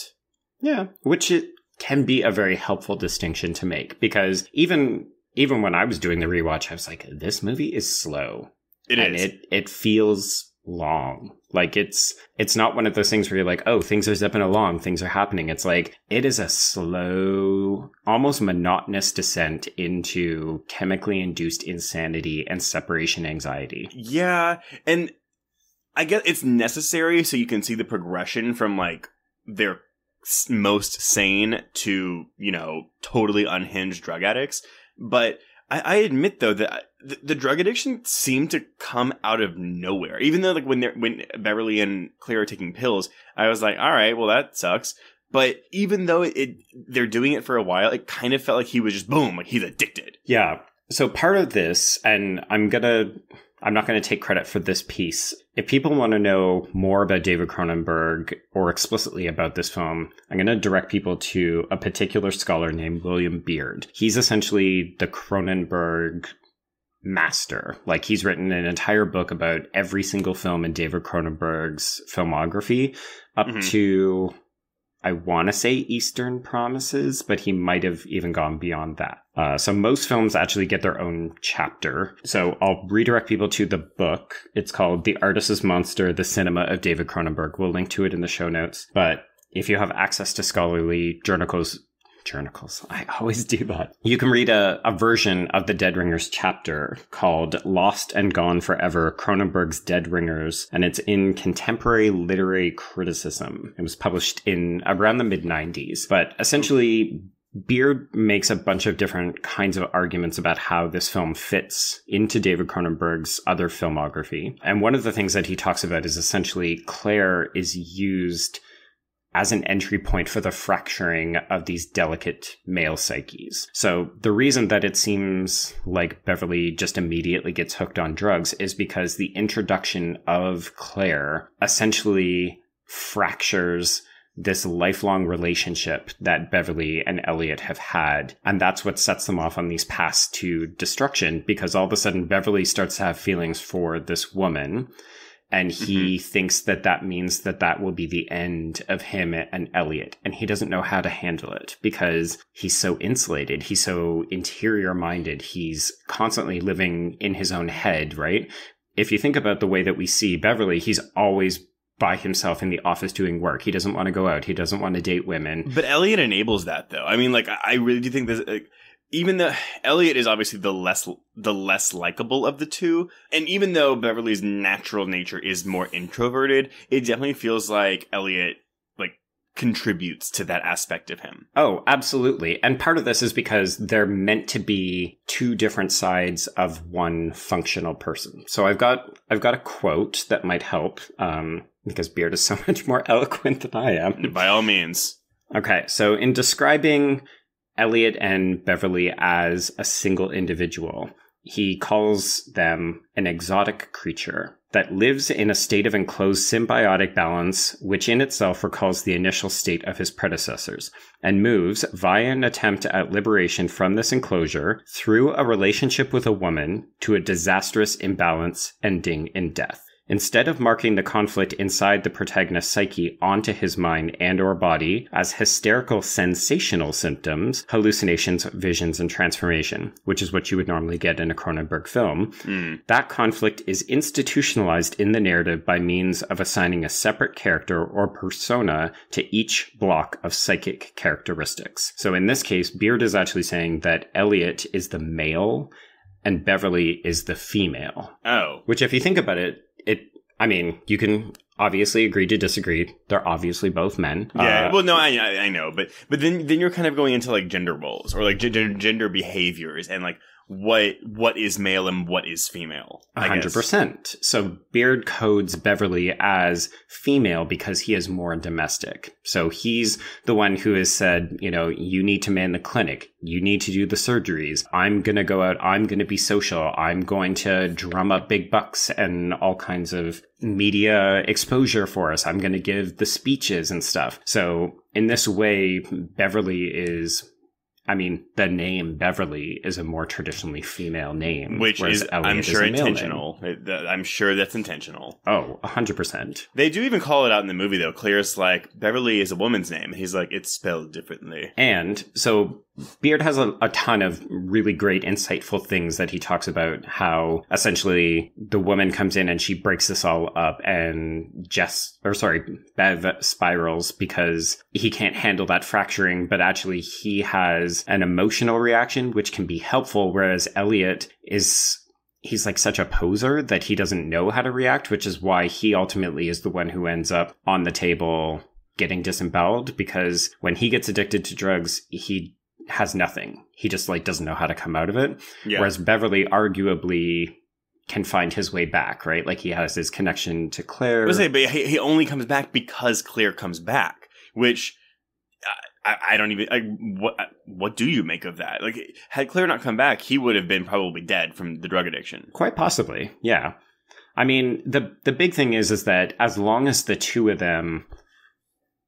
Yeah. Which it can be a very helpful distinction to make, because even when I was doing the rewatch, I was like, this movie is slow. It feels long. Like it's not one of those things where you're like, oh, things are zipping along, things are happening. It's like, it is a slow, almost monotonous descent into chemically induced insanity and separation anxiety. Yeah. And I guess it's necessary so you can see the progression from like their most sane to, you know, totally unhinged drug addicts. But I admit though that the drug addiction seemed to come out of nowhere. Even though like when Beverly and Claire are taking pills, I was like, all right, well that sucks. But even though they're doing it for a while, it kind of felt like he was just boom, like he's addicted. Yeah. So part of this, and I'm not going to take credit for this piece. If people want to know more about David Cronenberg or explicitly about this film, I'm going to direct people to a particular scholar named William Beard. He's essentially the Cronenberg master. Like, he's written an entire book about every single film in David Cronenberg's filmography up to, I want to say Eastern Promises, but he might have even gone beyond that. So most films actually get their own chapter. So I'll redirect people to the book. It's called The Artist's Monster, The Cinema of David Cronenberg. We'll link to it in the show notes. But if you have access to scholarly journals, I always do that. You can read a version of the Dead Ringers chapter called Lost and Gone Forever, Cronenberg's Dead Ringers, and it's in Contemporary Literary Criticism. It was published in around the mid-90s. But essentially, Beard makes a bunch of different kinds of arguments about how this film fits into David Cronenberg's other filmography. And one of the things that he talks about is essentially Claire is used as an entry point for the fracturing of these delicate male psyches. So the reason that it seems like Beverly just immediately gets hooked on drugs is because the introduction of Claire essentially fractures this lifelong relationship that Beverly and Elliott have had. And that's what sets them off on these paths to destruction, because all of a sudden Beverly starts to have feelings for this woman. And he thinks that that means that that will be the end of him and Elliot. And he doesn't know how to handle it because he's so insulated. He's so interior minded. He's constantly living in his own head, right? If you think about the way that we see Beverly, he's always by himself in the office doing work. He doesn't want to go out. He doesn't want to date women. But Elliot enables that, though. I mean, like, I really do think this... even though Elliot is obviously the less likable of the two, and even though Beverly's natural nature is more introverted, it definitely feels like Elliot contributes to that aspect of him. Oh, absolutely. And part of this is because they're meant to be two different sides of one functional person. So I've got a quote that might help, because Beard is so much more eloquent than I am. By all means. Okay, so in describing Elliot and Beverly as a single individual, he calls them an exotic creature that lives in a state of enclosed symbiotic balance, which in itself recalls the initial state of his predecessors, and moves via an attempt at liberation from this enclosure through a relationship with a woman to a disastrous imbalance ending in death. Instead of marking the conflict inside the protagonist's psyche onto his mind and or body as hysterical sensational symptoms, hallucinations, visions, and transformation, which is what you would normally get in a Cronenberg film, that conflict is institutionalized in the narrative by means of assigning a separate character or persona to each block of psychic characteristics. So in this case, Beard is actually saying that Elliot is the male and Beverly is the female. Oh. Which, if you think about it, you can obviously agree to disagree. They're obviously both men. Yeah, well, no, I know, but then you're kind of going into like gender roles or like gender behaviors and like what is male and what is female. 100%. So Beard codes Beverly as female because he is more domestic. So he's the one who has said, you need to man the clinic. You need to do the surgeries. I'm going to go out. I'm going to be social. I'm going to drum up big bucks and all kinds of media exposure for us. I'm going to give the speeches and stuff. So in this way, Beverly is... the name Beverly is a more traditionally female name. Which is, I'm sure, intentional. intentional. I'm sure that's intentional. Oh, 100%. They do even call it out in the movie, though. Claire's like, Beverly is a woman's name. He's like, it's spelled differently. And so Beard has a ton of really great, insightful things that he talks about, how essentially the woman comes in and she breaks this all up, and Bev spirals because he can't handle that fracturing, but actually he has an emotional reaction, which can be helpful, whereas Elliot he's like such a poser that he doesn't know how to react, which is why he ultimately is the one who ends up on the table getting disemboweled, because when he gets addicted to drugs, he has nothing. He just like doesn't know how to come out of it. Yeah. Whereas Beverly arguably can find his way back, right? Like he has his connection to Claire. But he only comes back because Claire comes back, which I don't even. What do you make of that? Like, had Claire not come back, he would have been probably dead from the drug addiction. Quite possibly, yeah. I mean, the big thing is that as long as the two of them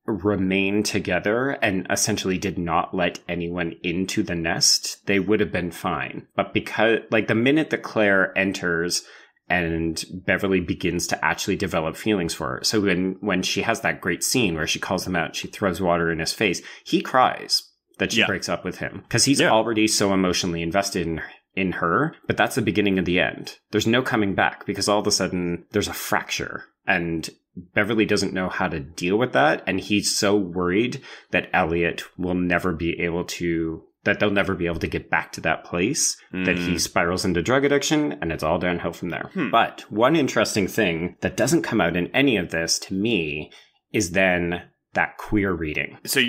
remained together and essentially did not let anyone into the nest, they would have been fine. But because, like, the minute that Claire enters and Beverly begins to actually develop feelings for her. So when she has that great scene where she calls him out, she throws water in his face, he cries that she breaks up with him because he's already so emotionally invested in her. But that's the beginning of the end. There's no coming back because all of a sudden there's a fracture and Beverly doesn't know how to deal with that. And he's so worried that Elliot will never be able to that they'll never be able to get back to that place, that he spirals into drug addiction, and it's all downhill from there. But one interesting thing that doesn't come out in any of this, to me, is then that queer reading. So,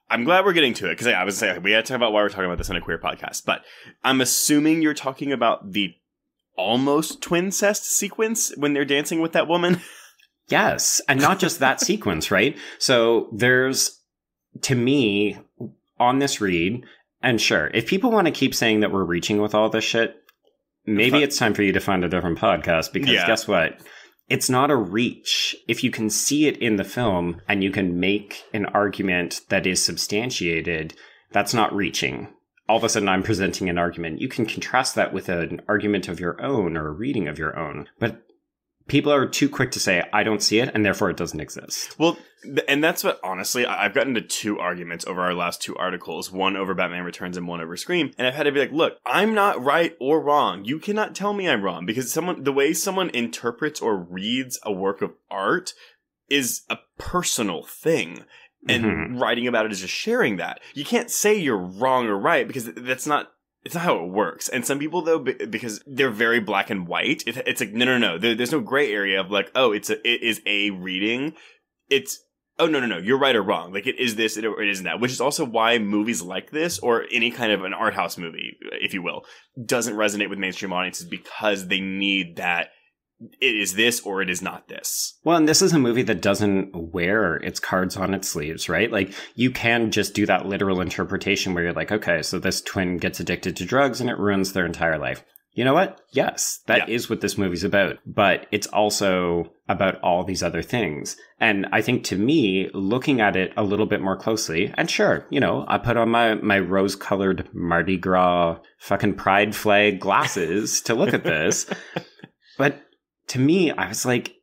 I'm glad we're getting to it, because I was saying, we had to talk about why we're talking about this on a queer podcast, but I'm assuming you're talking about the almost twincest sequence when they're dancing with that woman? Yes, and not just that sequence, right? So there's, to me, on this read, and sure, if people want to keep saying that we're reaching with all this shit, maybe it's time for you to find a different podcast, because guess what? It's not a reach. If you can see it in the film and you can make an argument that is substantiated, that's not reaching. All of a sudden I'm presenting an argument. You can contrast that with an argument of your own or a reading of your own. But people are too quick to say, I don't see it, and therefore it doesn't exist. Well, and that's what, honestly, I've gotten into two arguments over our last two articles, one over Batman Returns and one over Scream, and I've had to be like, look, I'm not right or wrong. You cannot tell me I'm wrong, because the way someone interprets or reads a work of art is a personal thing. And writing about it is just sharing that. You can't say you're wrong or right, because it's not how it works. And some people, though, because they're very black and white, it's like, no. There's no gray area of like, oh, it is a reading. It's, oh, no, you're right or wrong. Like, it is this, or it isn't that. Which is also why movies like this, or any kind of an art house movie, if you will, doesn't resonate with mainstream audiences, because they need that it is this or it is not this. Well, and this is a movie that doesn't wear its cards on its sleeves, right? Like, you can just do that literal interpretation where you're like, okay, so this twin gets addicted to drugs and it ruins their entire life. You know what? Yes, that is what this movie's about. But it's also about all these other things. And I think, to me, looking at it a little bit more closely, and sure, I put on my rose-colored Mardi Gras fucking pride flag glasses to look at this. But to me, I was like,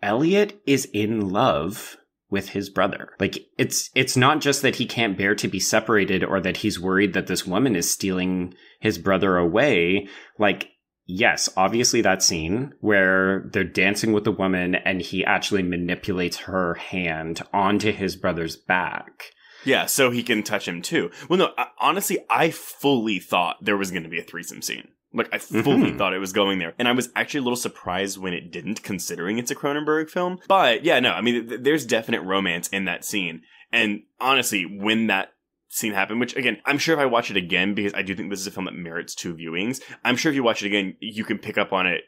Elliot is in love with his brother. Like, it's not just that he can't bear to be separated, or that he's worried that this woman is stealing his brother away. Like, yes, obviously that scene where they're dancing with the woman and he actually manipulates her hand onto his brother's back. Yeah, so he can touch him too. Well, no, honestly, I fully thought there was going to be a threesome scene. Like, I fully thought it was going there. And I was actually a little surprised when it didn't, considering it's a Cronenberg film. But, yeah, no, I mean, there's definite romance in that scene. And honestly, when that scene happened, which, again, I'm sure if I watch it again, because I do think this is a film that merits two viewings, I'm sure if you watch it again, you can pick up on it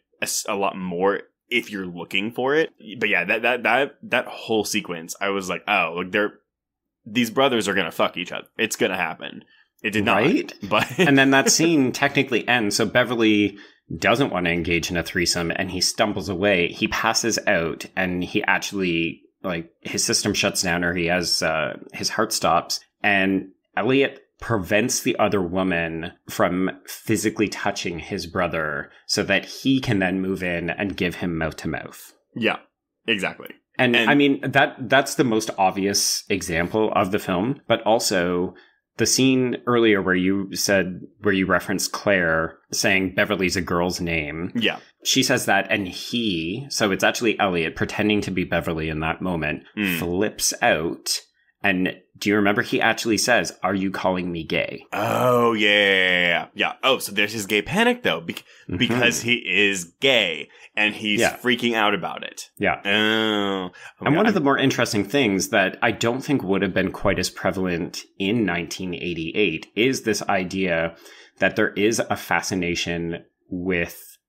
a lot more if you're looking for it. But yeah, that whole sequence, I was like, oh, look, these brothers are going to fuck each other. It's going to happen. It did not. Right? But and then that scene technically ends. So Beverly doesn't want to engage in a threesome and he stumbles away. He passes out and he actually, like, his system shuts down, or he has, his heart stops. And Elliot prevents the other woman from physically touching his brother so that he can then move in and give him mouth to mouth. Yeah, exactly. And I mean, that's the most obvious example of the film, but also the scene earlier where you referenced Claire saying Beverly's a girl's name. Yeah. She says that, and so it's actually Elliot pretending to be Beverly in that moment, flips out. And do you remember he actually says, "Are you calling me gay?" Oh, yeah. Oh, so there's his gay panic, though, because he is gay, and he's freaking out about it. Yeah. Oh and one of the more interesting things that I don't think would have been quite as prevalent in 1988 is this idea that there is a fascination with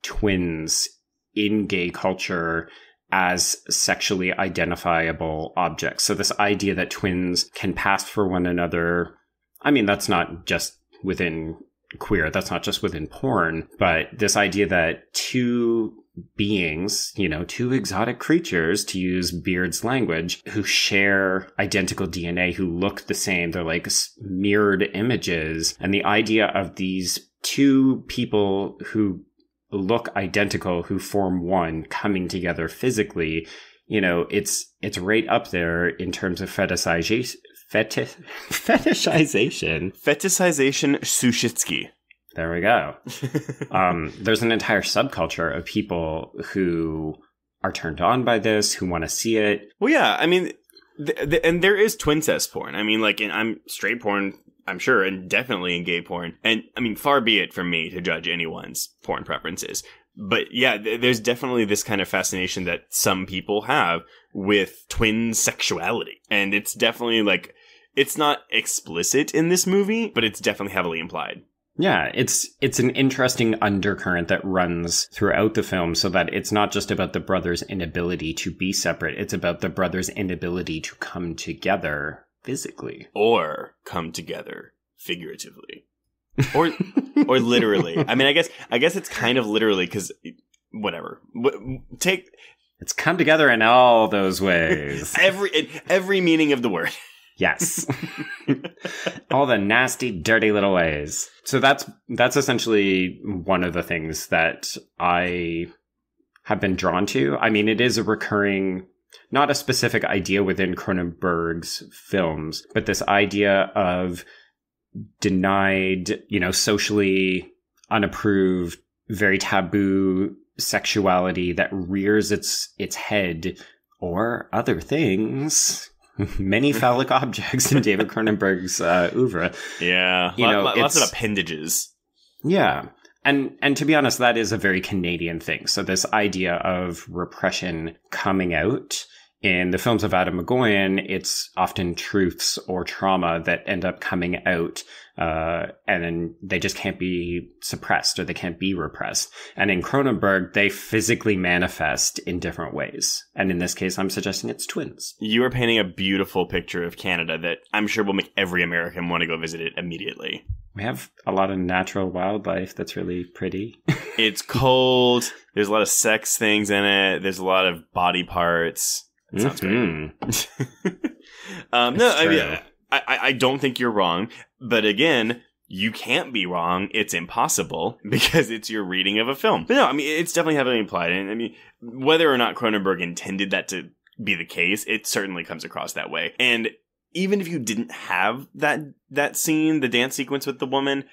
twins in gay culture as sexually identifiable objects. So this idea that twins can pass for one another, I mean, that's not just within queer, that's not just within porn, but this idea that two beings, two exotic creatures, to use Beard's language, who share identical DNA, who look the same, they're like mirrored images. And the idea of these two people who look identical, who form one, coming together physically, it's right up there in terms of fetishization. Fetishization Suschitzky. There we go. There's an entire subculture of people who are turned on by this, who want to see it. Well, yeah, I mean, and there is twincest porn. I mean, like, I'm straight porn, I'm sure, and definitely in gay porn. And, I mean, far be it from me to judge anyone's porn preferences. But, yeah, there's definitely this kind of fascination that some people have with twin sexuality. And it's definitely, like, it's not explicit in this movie, but it's definitely heavily implied. Yeah, it's an interesting undercurrent that runs throughout the film, so that it's not just about the brothers' inability to be separate, it's about the brothers' inability to come together physically. Or come together figuratively. Or literally. I mean, I guess it's kind of literally, because whatever. It's come together in all those ways. every meaning of the word. Yes. All the nasty, dirty little ways. So that's essentially one of the things that I have been drawn to. I mean, it is a recurring, not a specific idea within Cronenberg's films, but this idea of denied, socially unapproved, very taboo sexuality that rears its head, or other things. Many phallic objects in David Cronenberg's oeuvre. Yeah, lots of appendages. Yeah, and to be honest, that is a very Canadian thing. So this idea of repression coming out. In the films of Adam McGoyan, it's often truths or trauma that end up coming out, and then they just can't be suppressed, or they can't be repressed. And in Cronenberg, they physically manifest in different ways. And in this case, I'm suggesting it's twins. You are painting a beautiful picture of Canada that I'm sure will make every American want to go visit it immediately. We have a lot of natural wildlife that's really pretty. It's cold. There's a lot of sex things in it. There's a lot of body parts. That sounds great. No, I don't think you're wrong. But again, you can't be wrong. It's impossible because it's your reading of a film. But no, I mean, it's definitely heavily implied. And I mean, whether or not Cronenberg intended that to be the case, it certainly comes across that way. And even if you didn't have that scene, the dance sequence with the woman,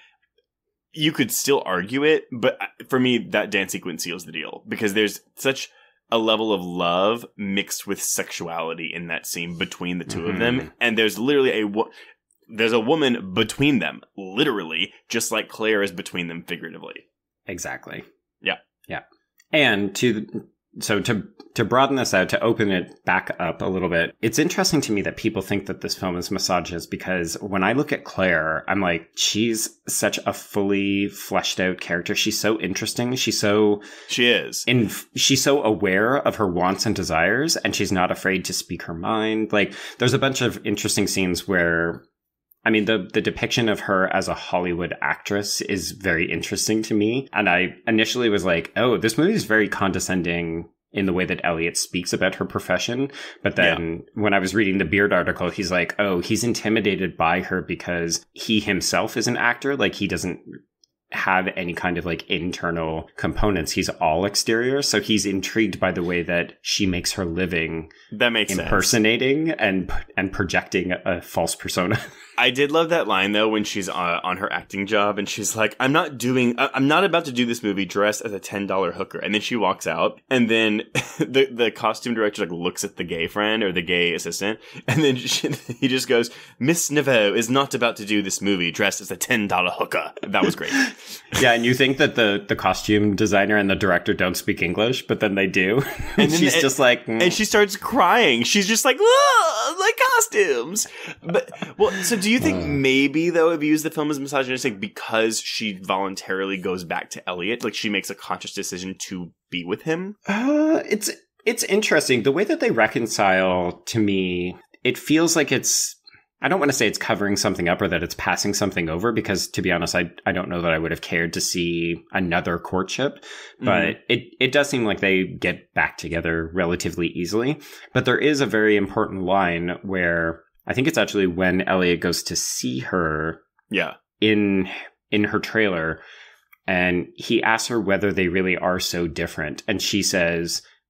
you could still argue it. But for me, that dance sequence seals the deal because there's such a level of love mixed with sexuality in that scene between the two of them. And there's literally there's a woman between them, literally, just like Claire is between them figuratively. Exactly. Yeah. Yeah. And to broaden this out, to open it back up a little bit, it's interesting to me that people think that this film is misogynist because when I look at Claire, I'm like, she's such a fully fleshed out character. She's so interesting. She is. She's so aware of her wants and desires, and she's not afraid to speak her mind. Like, there's a bunch of interesting scenes where, I mean, the depiction of her as a Hollywood actress is very interesting to me. And I initially was like, oh, this movie is very condescending in the way that Elliott speaks about her profession. But then when I was reading the Beard article, he's like, oh, he's intimidated by her because he himself is an actor. Like, he doesn't have any kind of like internal components. He's all exterior. So he's intrigued by the way that she makes her living. That makes impersonating and projecting a false persona. I did love that line though when she's on her acting job and she's like, I'm not about to do this movie dressed as a $10 hooker. And then she walks out and then the costume director like looks at the gay friend or the gay assistant and then he just goes, Miss Naveau is not about to do this movie dressed as a $10 hooker. That was great. Yeah, and you think that the costume designer and the director don't speak English, but then they do. And she's just like... And she starts crying. She's just like, like costumes. But, well, so do you think maybe, though, if you use the film as misogynistic because she voluntarily goes back to Elliott, like she makes a conscious decision to be with him? It's interesting. The way that they reconcile, to me, it feels like it's... I don't want to say it's covering something up or that it's passing something over because, to be honest, I don't know that I would have cared to see another courtship. But it does seem like they get back together relatively easily. But there is a very important line where I think it's actually when Elliot goes to see her in her trailer. And he asks her whether they really are so different. And she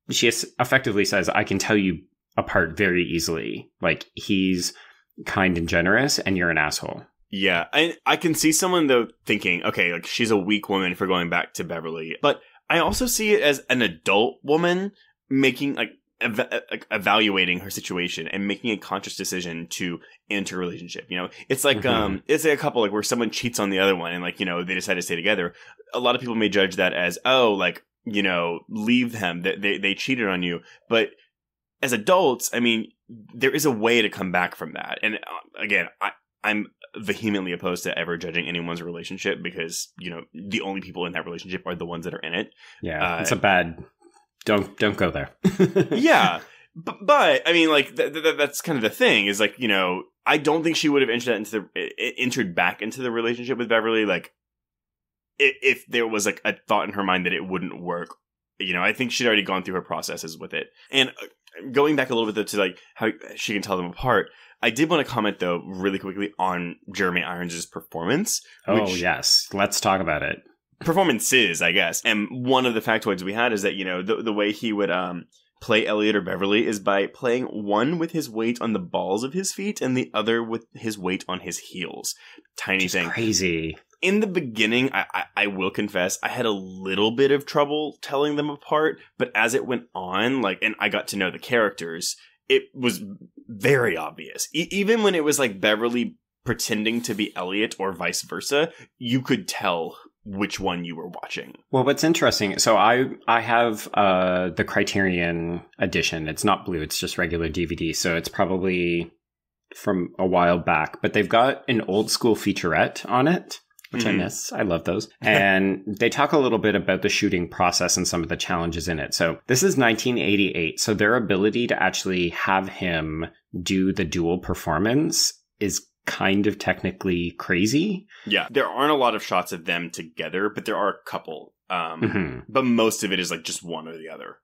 effectively says, I can tell you apart very easily. Like, he's kind and generous and you're an asshole. Yeah, I can see someone though thinking, okay, like she's a weak woman for going back to Beverly, but I also see it as an adult woman making like evaluating her situation and making a conscious decision to enter a relationship. You know, it's like it's like a couple like where someone cheats on the other one and like, you know, they decide to stay together. A lot of people may judge that as, oh, like, you know, leave them, they cheated on you, but as adults, I mean, there is a way to come back from that. And again, I'm vehemently opposed to ever judging anyone's relationship because, you know, the only people in that relationship are the ones that are in it. Yeah, it's a bad... Don't go there. Yeah. But I mean, like, that's kind of the thing is like, you know, I don't think she would have entered back into the relationship with Beverly. Like, if there was like a thought in her mind that it wouldn't work, you know, I think she'd already gone through her processes with it. And going back a little bit to like how she can tell them apart, I did want to comment though really quickly on Jeremy Irons' performance. Yes, let's talk about it. Performances, I guess. And one of the factoids we had is that, you know, the way he would play Elliot or Beverly is by playing one with his weight on the balls of his feet and the other with his weight on his heels. Tiny thing. Crazy. In the beginning, I will confess, I had a little bit of trouble telling them apart, but as it went on, like, and I got to know the characters, it was very obvious. Even when it was like Beverly pretending to be Elliot or vice versa, you could tell which one you were watching. Well, what's interesting, so I have the Criterion edition. It's not blue, it's just regular DVD, so it's probably from a while back, but they've got an old school featurette on it, which I miss. I love those. And they talk a little bit about the shooting process and some of the challenges in it. So this is 1988. So their ability to actually have him do the dual performance is kind of technically crazy. Yeah. There aren't a lot of shots of them together, but there are a couple. But most of it is like just one or the other.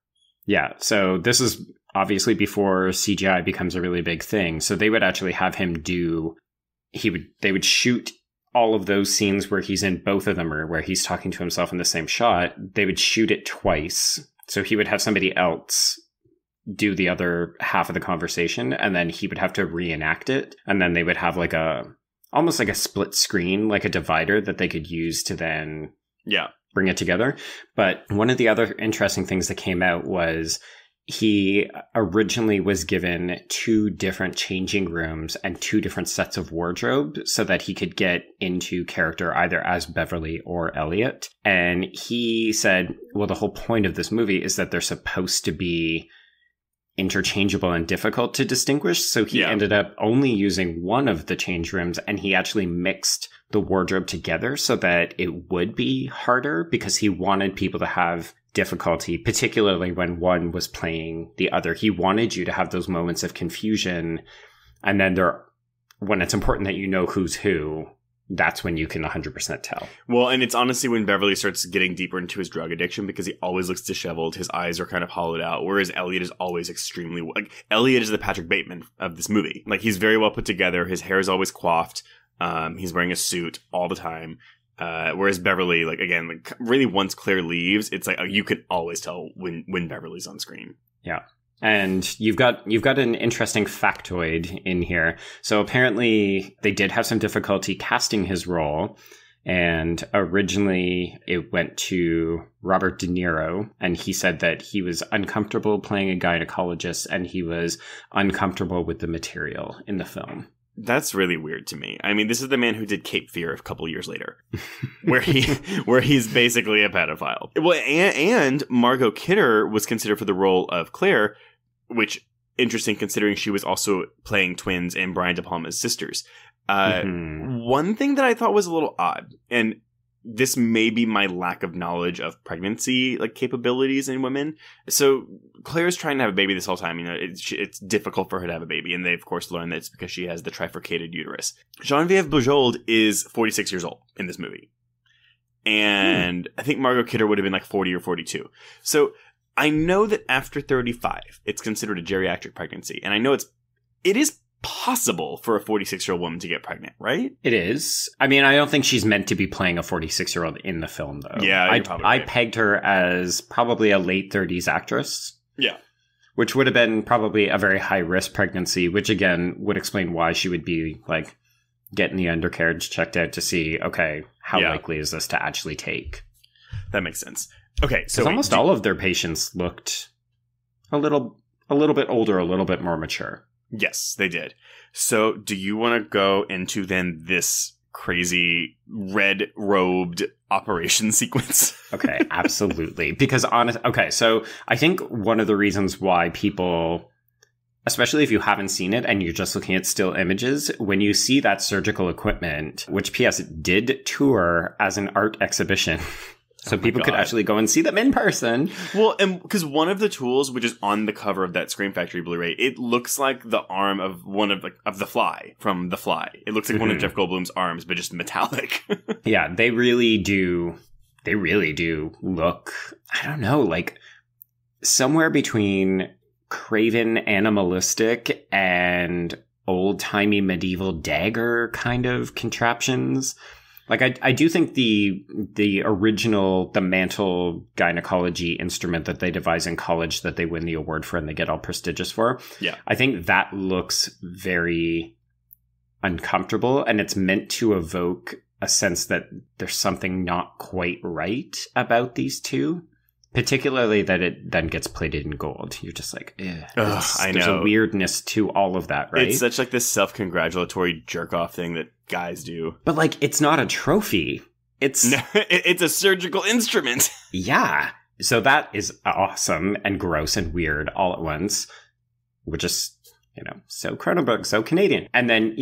Yeah. So this is obviously before CGI becomes a really big thing. So they would actually have him they would shoot all of those scenes where he's in both of them or where he's talking to himself in the same shot. They would shoot it twice. So he would have somebody else do the other half of the conversation and then he would have to reenact it. And then they would have like almost like a split screen, like a divider that they could use to then bring it together. But one of the other interesting things that came out was he originally was given 2 different changing rooms and 2 different sets of wardrobe so that he could get into character either as Beverly or Elliot. And he said, well, the whole point of this movie is that they're supposed to be interchangeable and difficult to distinguish. So he ended up only using one of the change rooms and he actually mixed the wardrobe together so that it would be harder because he wanted people to have difficulty, particularly when one was playing the other. He wanted you to have those moments of confusion. And then when it's important that you know who's who, that's when you can 100% tell. Well, and it's honestly when Beverly starts getting deeper into his drug addiction, because he always looks disheveled. His eyes are kind of hollowed out, whereas Elliott is always extremely... Like, Elliott is the Patrick Bateman of this movie. Like, he's very well put together. His hair is always coiffed. He's wearing a suit all the time. Whereas Beverly, like, again, like, really once Claire leaves, it's like you can always tell when Beverly's on screen. Yeah. And you've got an interesting factoid in here. So apparently they did have some difficulty casting his role. And originally it went to Robert De Niro. And he said that he was uncomfortable playing a gynecologist and he was uncomfortable with the material in the film. That's really weird to me. I mean, this is the man who did Cape Fear a couple years later, where he's basically a pedophile. Well, and Margot Kidder was considered for the role of Claire, which interesting considering she was also playing twins and Brian De Palma's sisters. One thing that I thought was a little odd, and this may be my lack of knowledge of pregnancy, like, capabilities in women. So Claire's trying to have a baby this whole time. You know, it's difficult for her to have a baby. And they, of course, learn that it's because she has the trifurcated uterus. Geneviève Bujold is 46 years old in this movie. And I think Margot Kidder would have been like 40 or 42. So I know that after 35, it's considered a geriatric pregnancy. And I know it is possible for a 46-year-old woman to get pregnant, right? It is. I mean, I don't think she's meant to be playing a 46-year-old in the film, though. Yeah, I pegged her as probably a late 30s actress. Yeah. Which would have been probably a very high-risk pregnancy, which, again, would explain why she would be, like, getting the undercarriage checked out to see, okay, how likely is this to actually take? That makes sense. Okay, so... almost all of their patients looked a little bit older, a little bit more mature. Yes, they did. So do you want to go into then this crazy red-robed operation sequence? Okay, absolutely. Because so I think one of the reasons why people, especially if you haven't seen it and you're just looking at still images, when you see that surgical equipment, which P.S. did tour as an art exhibition... So people could actually go and see them in person. Well, and because one of the tools, which is on the cover of that Scream Factory Blu-ray, it looks like the arm of one of the Fly from The Fly. It looks like one of Jeff Goldblum's arms, but just metallic. Yeah, they really do. They really do look, I don't know, like somewhere between craven animalistic and old-timey medieval dagger kind of contraptions. Like, I do think the original, the mantle gynecology instrument that they devise in college that they win the award for and they get all prestigious for, I think that looks very uncomfortable, and it's meant to evoke a sense that there's something not quite right about these two. Particularly that it then gets plated in gold. You're just like, I know. There's a weirdness to all of that, right? It's such like this self-congratulatory jerk-off thing that guys do. But like, it's not a trophy. It's a surgical instrument. Yeah. So that is awesome and gross and weird all at once. Which is, so Cronenberg, so Canadian. And then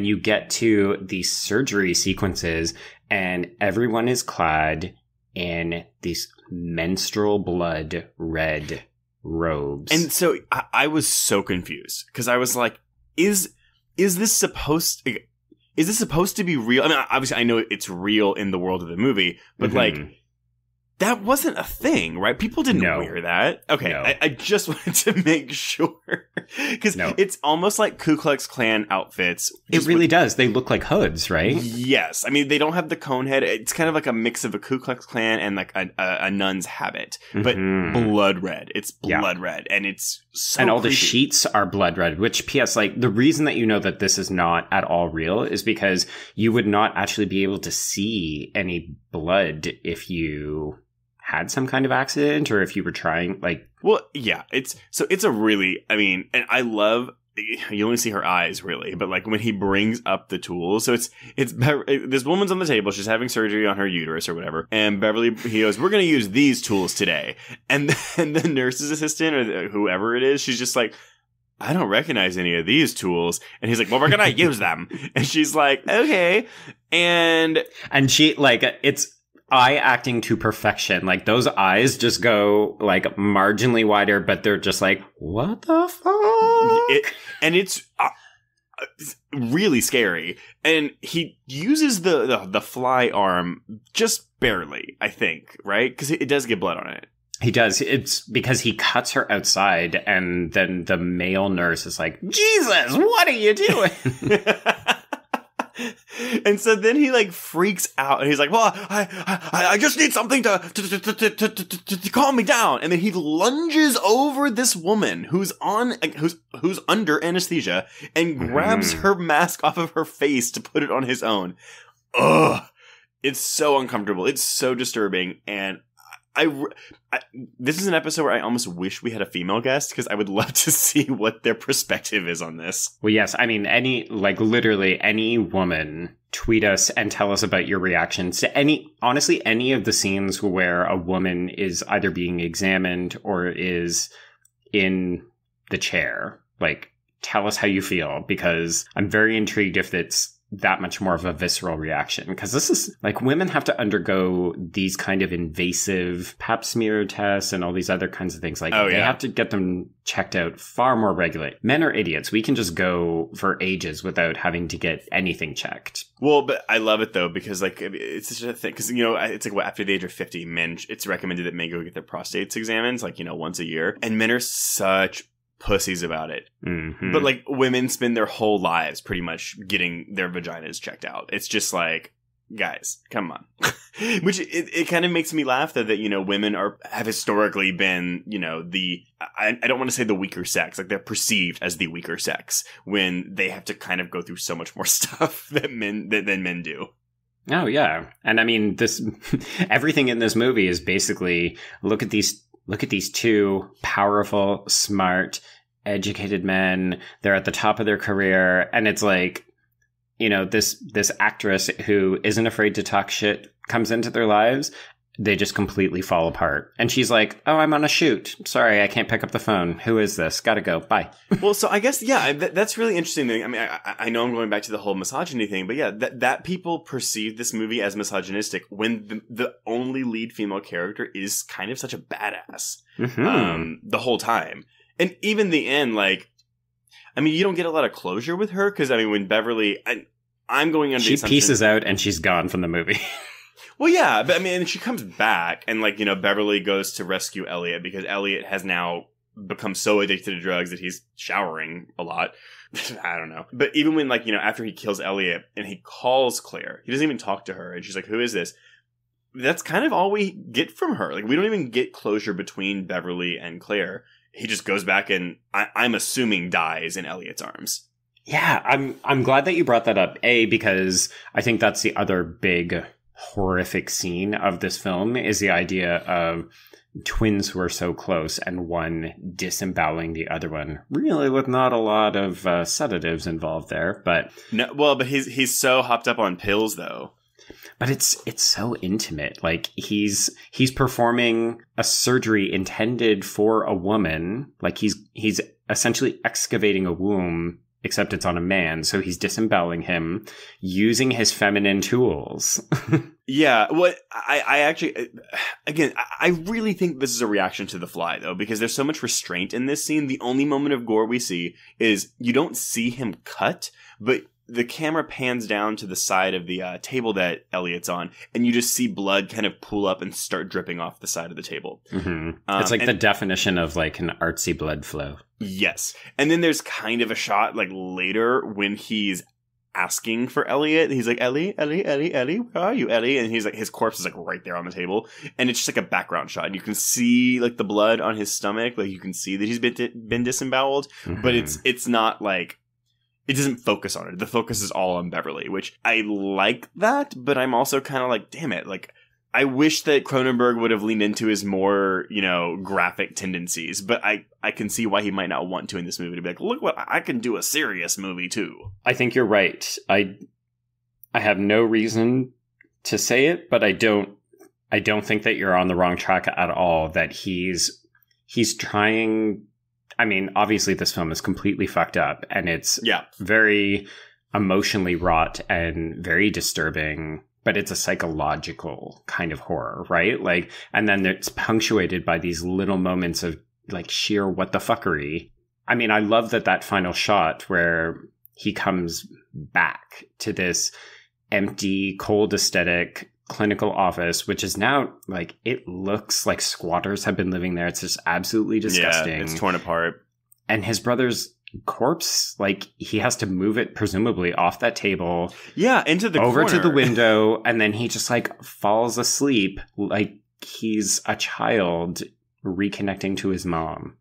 you get to the surgery sequences and everyone is clad in these menstrual blood red robes. And so I was so confused because I was like, is this supposed to be real? I mean, obviously I know it's real in the world of the movie, but like that wasn't a thing, right? People didn't wear that. Okay, no. I just wanted to make sure. Because it's almost like Ku Klux Klan outfits. It really does. They look like hoods, right? Yes. I mean, they don't have the cone head. It's kind of like a mix of a Ku Klux Klan and like a nun's habit. But blood red. It's blood red. And it's so And all creepy. The sheets are blood red, which, P.S., like, the reason that you know that this is not at all real is because you would not actually be able to see any blood if you had some kind of accident or if you were trying, like... Well, yeah, it's a really, I mean, and I love, you only see her eyes, really, but like when he brings up the tools, so it's this woman's on the table, she's having surgery on her uterus or whatever, and Beverly, he goes, we're going to use these tools today, and then the nurse's assistant, or whoever it is, she's just like, I don't recognize any of these tools. And he's like, well, we're going to use them. And she's like, okay. And she, like, it's eye acting to perfection. Like, those eyes just go, like, marginally wider, but they're just like, what the fuck? And it's... really scary. And he uses the fly arm just barely, I think, right? Because it does get blood on it. He does. It's because he cuts her outside, and then the male nurse is like, Jesus, what are you doing? And so then he like freaks out, and he's like, well, I just need something to calm me down. And then he lunges over this woman who's under anesthesia and grabs her mask off of her face to put it on his own. Ugh. It's so uncomfortable. It's so disturbing. And this is an episode where I almost wish we had a female guest, because I would love to see what their perspective is on this. Well, yes. I mean, literally any woman, tweet us and tell us about your reactions to honestly, any of the scenes where a woman is either being examined or is in the chair. Like, tell us how you feel, because I'm very intrigued if it's that much more of a visceral reaction, because this is like, women have to undergo these kind of invasive pap smear tests and all these other kinds of things. Like, they have to get them checked out far more regularly. Men are idiots. We can just go for ages without having to get anything checked. Well, but I love it though, because like, it's such a thing, because, you know, it's like, after the age of 50, it's recommended that men go get their prostates examined, like, you know, once a year. And men are such pussies about it. Mm-hmm. But like, women spend their whole lives pretty much getting their vaginas checked out. It's just like, guys, come on. Which it kind of makes me laugh though, that, you know, women have historically been, you know, I don't want to say the weaker sex, like they're perceived as the weaker sex when they have to kind of go through so much more stuff than men do. Oh yeah. And I mean, everything in this movie is basically, look at these two powerful, smart, educated men. They're at the top of their career. And it's like, you know, this actress who isn't afraid to talk shit comes into their lives. They just completely fall apart. And she's like, oh, I'm on a shoot. Sorry, I can't pick up the phone. Who is this? Gotta go. Bye. Well, so I guess, yeah, that's really interesting. I mean, I know I'm going back to the whole misogyny thing, but yeah, that people perceive this movie as misogynistic when the only lead female character is kind of such a badass the whole time. And even the end, like, I mean, you don't get a lot of closure with her, because, I mean, when Beverly, I'm going under the assumption... She pieces out and she's gone from the movie. Well, yeah, but I mean, she comes back, and like, you know, Beverly goes to rescue Elliot, because Elliot has now become so addicted to drugs that he's showering a lot. I don't know. But even when, like, you know, after he kills Elliot and he calls Claire, he doesn't even talk to her, and she's like, who is this? That's kind of all we get from her. Like, we don't even get closure between Beverly and Claire. He just goes back and, I'm assuming, dies in Elliot's arms. Yeah, I'm glad that you brought that up. Because I think that's the other big horrific scene of this film, is the idea of twins who are so close and one disemboweling the other one, really with not a lot of sedatives involved there. But no, well, but he's so hopped up on pills though. But it's so intimate. Like, he's performing a surgery intended for a woman. Like, he's essentially excavating a womb, except it's on a man. So he's disemboweling him using his feminine tools. Yeah. What I actually, again, I really think this is a reaction to The Fly, though, because there's so much restraint in this scene. The only moment of gore we see is you don't see him cut, but the camera pans down to the side of the table that Elliot's on, and you just see blood kind of pool up and start dripping off the side of the table. Mm-hmm. It's like the definition of like an artsy blood flow. Yes. And then there's kind of a shot like later when he's asking for Elliot. He's like, Ellie, where are you, Ellie? And he's like, his corpse is like right there on the table. And it's just like a background shot. And you can see like the blood on his stomach. Like, you can see that he's been disemboweled, but it's not like, it doesn't focus on it. The focus is all on Beverly, which I like that, but I'm also kind of like, damn it. Like, I wish that Cronenberg would have leaned into his more, you know, graphic tendencies, but I can see why he might not want to in this movie, to be like, look what I can do, a serious movie too. I think you're right. I have no reason to say it, but I don't think that you're on the wrong track at all, that he's trying. I mean, obviously this film is completely fucked up, and it's very emotionally wrought and very disturbing, but it's a psychological kind of horror, right? Like, and then it's punctuated by these little moments of like sheer what the fuckery. I mean, I love that final shot where he comes back to this empty, cold aesthetic clinical office, which is now like, it looks like squatters have been living there. It's just absolutely disgusting. Yeah, it's torn apart. And his brother's corpse, like, he has to move it presumably off that table. Yeah, into the over corner. to the window, and then he just like falls asleep like he's a child reconnecting to his mom.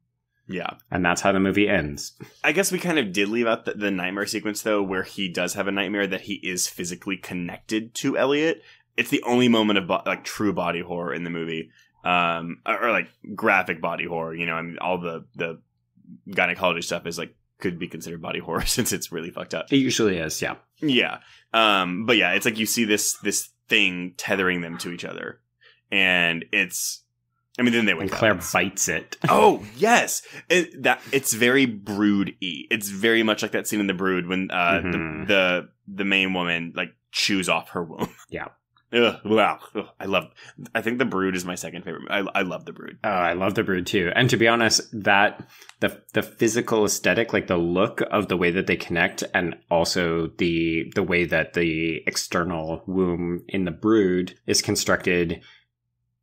Yeah. And that's how the movie ends. I guess we kind of did leave out the nightmare sequence, though, where he does have a nightmare that he is physically connected to Elliot. It's the only moment of like true body horror in the movie, or like graphic body horror. You know, I mean, all the gynecology stuff is like could be considered body horror since it's really fucked up. It usually is, yeah. Yeah, but yeah, it's like you see this thing tethering them to each other, and it's. I mean, then they wake and up. Claire bites it. Oh yes, it's very Brood-y. It's very much like that scene in The Brood when the main woman like chews off her womb. Yeah. Ugh, wow. Ugh, I think The Brood is my second favorite. I love The Brood. Oh, I love The Brood too. And to be honest, that the physical aesthetic, like the look of the way that they connect, and also the way that the external womb in The Brood is constructed,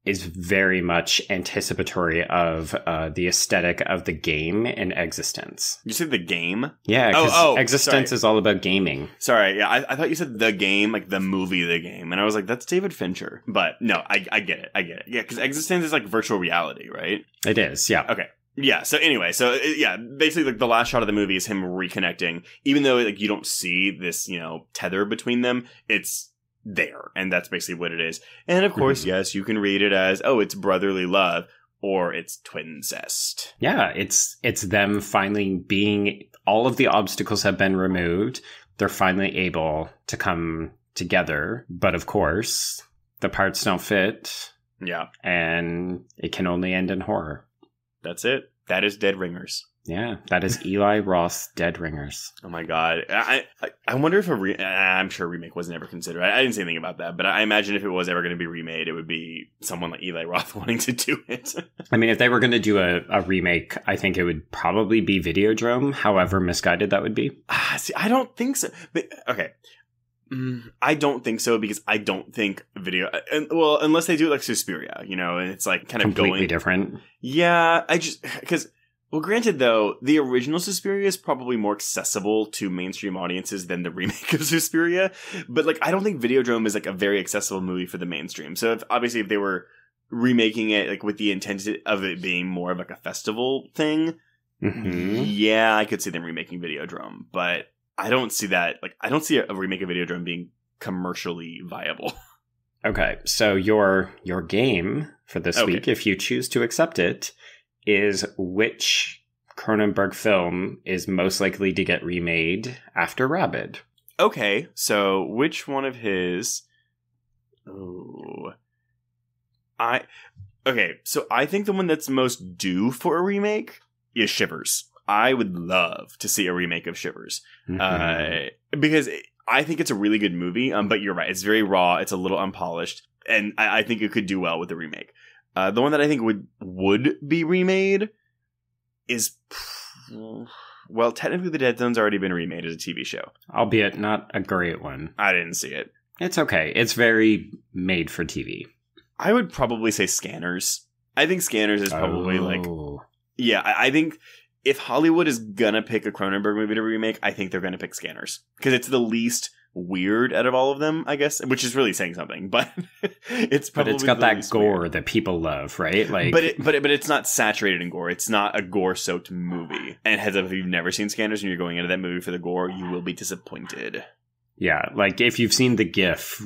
is very much anticipatory of the aesthetic of the game in Existence. You said The Game? Yeah, because Existence sorry. is all about gaming. Sorry, yeah, I thought you said The Game, like the movie The Game. And I was like, that's David Fincher. But no, I get it. Yeah, because Existence is like virtual reality, right? It is, yeah. Okay. Yeah, so anyway, basically like the last shot of the movie is him reconnecting. Even though like you don't see this, tether between them, it's there, and that's basically what it is. And of course, yes, you can read it as, it's brotherly love, or it's twincest. Yeah, it's them finally being, all of the obstacles have been removed. They're finally able to come together, but of course, the parts don't fit. Yeah. And it can only end in horror. That's it. That is Dead Ringers. Yeah, that is Eli Roth's Dead Ringers. Oh my god. I wonder if I'm sure a remake was never considered. I didn't say anything about that, but I imagine if it was ever going to be remade, it would be someone like Eli Roth wanting to do it. I mean, if they were going to do a remake, I think it would probably be Videodrome, however misguided that would be. See, I don't think so. But, okay. I don't think so, because I don't think unless they do it like Suspiria, and it's like kind of completely different. Yeah, because... Well, granted, though, the original Suspiria is probably more accessible to mainstream audiences than the remake of Suspiria. But, like, I don't think Videodrome is, like, a very accessible movie for the mainstream. So, if they were remaking it, like, with the intent of it being more of, like, a festival thing, yeah, I could see them remaking Videodrome. But I don't see that, like, I don't see a remake of Videodrome being commercially viable. Okay, so your game for this week, if you choose to accept it, is which Cronenberg film is most likely to get remade after Rabid? Okay, so which one of his... so I think the one that's most due for a remake is Shivers. I would love to see a remake of Shivers. Because I think it's a really good movie, but you're right, it's very raw, it's a little unpolished, and I think it could do well with a remake. The one that I think would be remade is, well, technically The Dead Zone's already been remade as a TV show. Albeit not a great one. I didn't see it. It's okay. It's very made for TV. I would probably say Scanners. I think Scanners is probably I think if Hollywood is gonna pick a Cronenberg movie to remake, I think they're gonna pick Scanners. Because it's the least weird out of all of them, I guess, which is really saying something, but it's got that gore weird that people love, right? Like, but it's not saturated in gore. It's not a gore-soaked movie. And heads up, if you've never seen Scanners and you're going into that movie for the gore, you will be disappointed. Yeah, like if you've seen the GIF,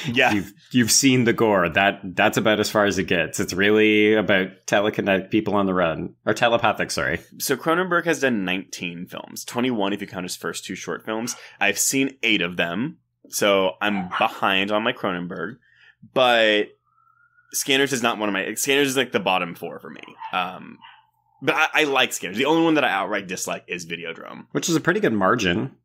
yeah, you've seen the gore. That's about as far as it gets. It's really about telekinetic people on the run, or telepathic. Sorry. So Cronenberg has done 19 films, 21 if you count his first 2 short films. I've seen 8 of them, so I'm behind on my Cronenberg. But Scanners is not one of my. Scanners is like the bottom 4 for me. But I like Scanners. The only one that I outright dislike is Videodrome, which is a pretty good margin.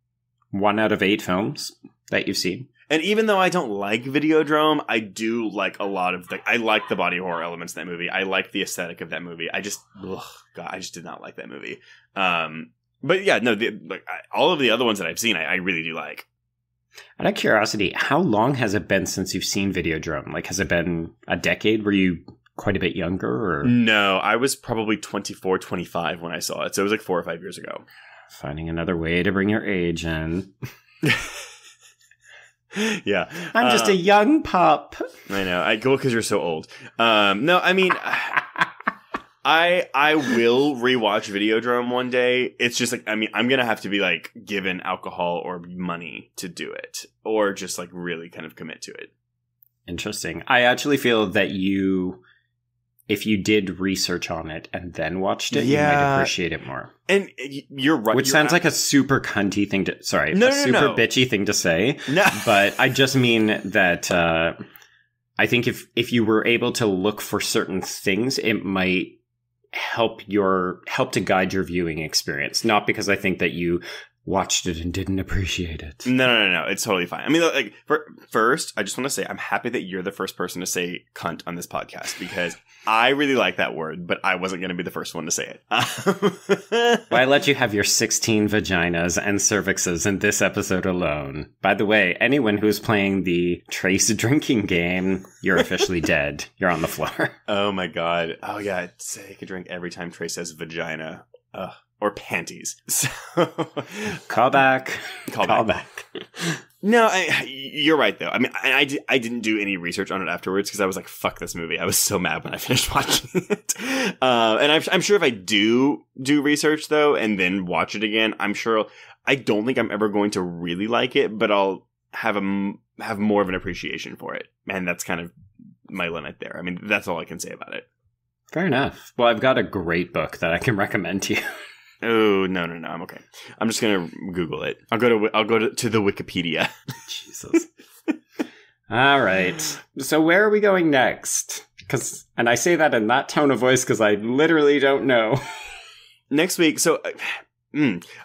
1 out of 8 films that you've seen. And even though I don't like Videodrome, I do like a lot of I like the body horror elements in that movie. I like the aesthetic of that movie. I just did not like that movie. But yeah, no, all of the other ones that I've seen, I really do like. Out of curiosity, how long has it been since you've seen Videodrome? Like, has it been a decade? Were you quite a bit younger? Or? No, I was probably 24, 25 when I saw it. So it was like 4 or 5 years ago. Finding another way to bring your age in. Yeah. I'm just a young pup. I know. Go because you're so old. No, I mean... I will rewatch Videodrome one day. It's just like, I mean, I'm going to have to be like given alcohol or money to do it, or just like really kind of commit to it. Interesting. I actually feel that if you did research on it and then watched it, you might appreciate it more. And you're right. Which sounds like a super cunty thing to, bitchy thing to say. No. But I just mean that, I think if you were able to look for certain things, it might help to guide your viewing experience. Not because I think that you watched it and didn't appreciate it. No. It's totally fine. I mean, like, first, I just want to say I'm happy that you're the first person to say cunt on this podcast, because I really like that word, but I wasn't going to be the first one to say it. Well, I let you have your 16 vaginas and cervixes in this episode alone. By the way, anyone who's playing the Trace drinking game, you're officially dead. You're on the floor. Oh my god. Oh yeah, take a drink every time Trace says vagina. Or panties. So Call back. No, you're right though. I mean, I didn't do any research on it afterwards because I was like, "Fuck this movie." I was so mad when I finished watching it. And I'm sure if I do research though and then watch it again, I don't think I'm ever going to really like it, but I'll have more of an appreciation for it, and that's kind of my limit there. I mean, that's all I can say about it. Fair enough. Well, I've got a great book that I can recommend to you. Oh, no, I'm okay. I'm just going to Google it. I'll go to the Wikipedia. Jesus. All right. So where are we going next? And I say that in that tone of voice because I literally don't know. Next week, so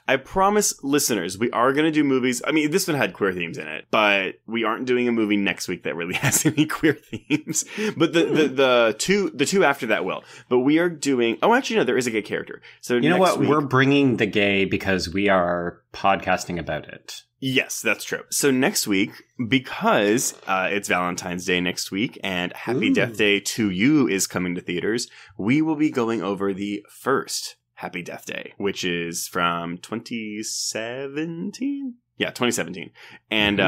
I promise listeners, we are going to do movies. I mean, this one had queer themes in it, but we aren't doing a movie next week that really has any queer themes. But the two after that will. But we are doing. Oh, actually, no, there is a gay character. So you know what? We're bringing the gay because we are podcasting about it. Yes, that's true. So next week, because it's Valentine's Day next week, and Happy Death Day to You is coming to theaters, we will be going over the first Happy Death Day, which is from 2017? Yeah, 2017. And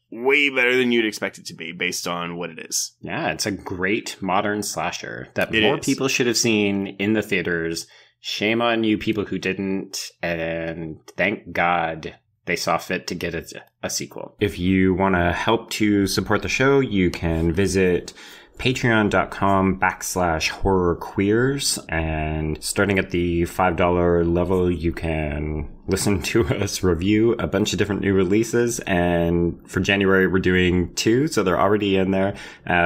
way better than you'd expect it to be based on what it is. Yeah, it's a great modern slasher that more people should have seen in the theaters. Shame on you people who didn't, and thank God they saw fit to get a sequel. If you want to help to support the show, you can visit patreon.com/horrorqueers, and starting at the $5 level, you can listen to us review a bunch of different new releases. And for January, we're doing 2, so they're already in there.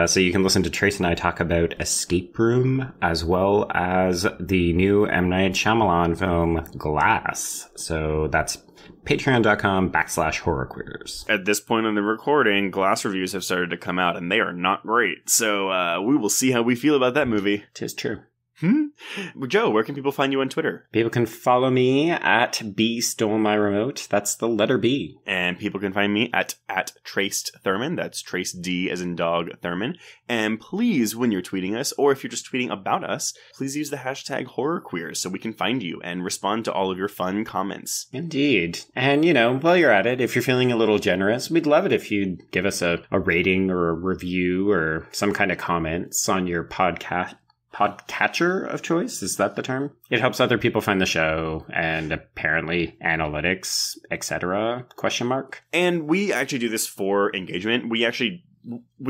So you can listen to Trace and I talk about Escape Room, as well as the new M. Night Shyamalan film, Glass. So that's patreon.com/horrorqueers. At this point in the recording, Glass reviews have started to come out, and they are not great. So we will see how we feel about that movie. 'Tis true. Joe, where can people find you on Twitter? People can follow me at B Stole My Remote. That's the letter B. And people can find me at Traced Thurman. That's Trace D as in dog Thurman. And please, when you're tweeting us, or if you're just tweeting about us, please use the hashtag HorrorQueers so we can find you and respond to all of your fun comments. Indeed. And, while you're at it, if you're feeling a little generous, we'd love it if you'd give us a rating or a review or some kind of comments on your podcatcher of choice. Is that the term? It helps other people find the show, and apparently analytics, etc. ? And we actually do this for engagement. We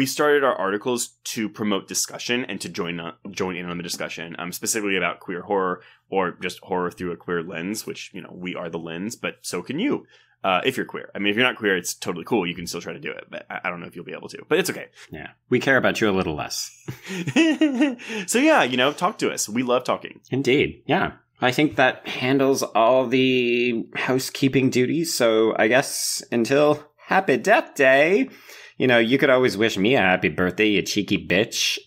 started our articles to promote discussion and to join in on the discussion, specifically about queer horror, or just horror through a queer lens, which, we are the lens, but so can you. If you're queer. I mean, if you're not queer, it's totally cool. You can still try to do it, but I don't know if you'll be able to. But it's okay. Yeah. We care about you a little less. So yeah, talk to us. We love talking. Indeed. Yeah. I think that handles all the housekeeping duties. So I guess until Happy Death Day, you could always wish me a happy birthday, you cheeky bitch.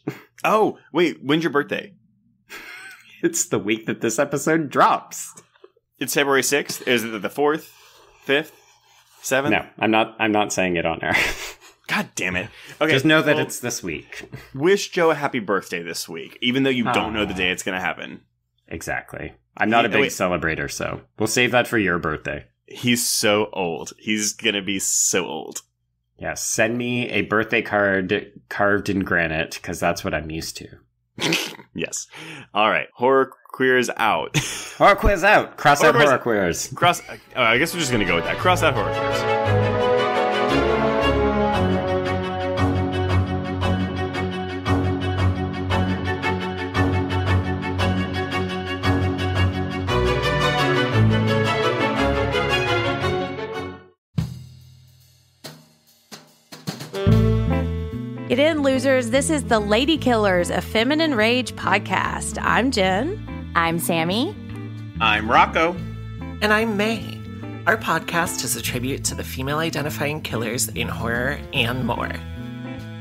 Oh, wait. When's your birthday? It's the week that this episode drops. It's February 6th. Is it the 4th, 5th, 7th? No, I'm not saying it on air. God damn it. Okay, just know that it's this week. Wish Joe a happy birthday this week, even though you don't know the day it's going to happen. Exactly. I'm not a big celebrator, so we'll save that for your birthday. He's so old. He's going to be so old. Yeah, send me a birthday card carved in granite, because that's what I'm used to. Yes. All right. Horror Queers out. Horror Quiz out. Cross out Horror Queers. I guess we're just going to go with that. Cross out Horror Queers. Get in, losers. This is the Lady Killers, a Feminine Rage podcast. I'm Jen. I'm Sammy. I'm Rocco. And I'm May. Our podcast is a tribute to the female-identifying killers in horror and more.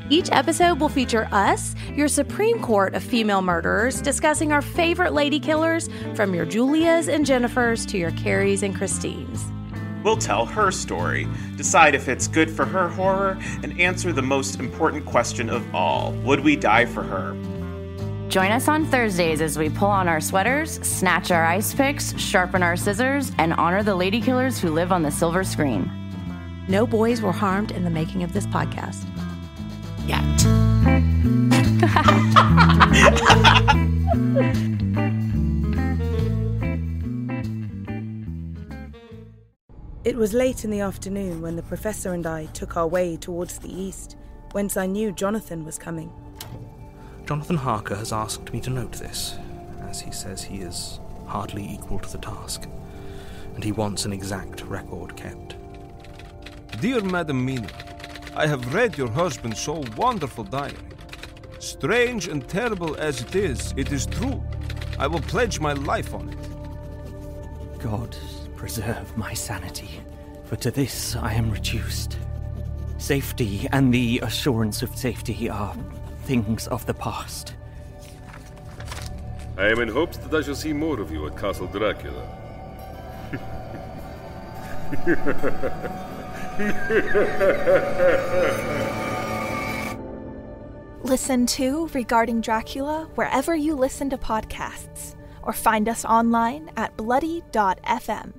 Each episode will feature us, your Supreme Court of female murderers, discussing our favorite lady killers, from your Julias and Jennifers to your Carries and Christines. We'll tell her story, decide if it's good for her horror, and answer the most important question of all. Would we die for her? Join us on Thursdays as we pull on our sweaters, snatch our ice picks, sharpen our scissors, and honor the lady killers who live on the silver screen. No boys were harmed in the making of this podcast. Yet. It was late in the afternoon when the professor and I took our way towards the east, whence I knew Jonathan was coming. Jonathan Harker has asked me to note this, as he says he is hardly equal to the task, and he wants an exact record kept. Dear Madam Mina, I have read your husband's so wonderful diary. Strange and terrible as it is true. I will pledge my life on it. God preserve my sanity, for to this I am reduced. Safety and the assurance of safety are things of the past. I am in hopes that I shall see more of you at Castle Dracula. Listen to Regarding Dracula wherever you listen to podcasts, or find us online at bloody.fm.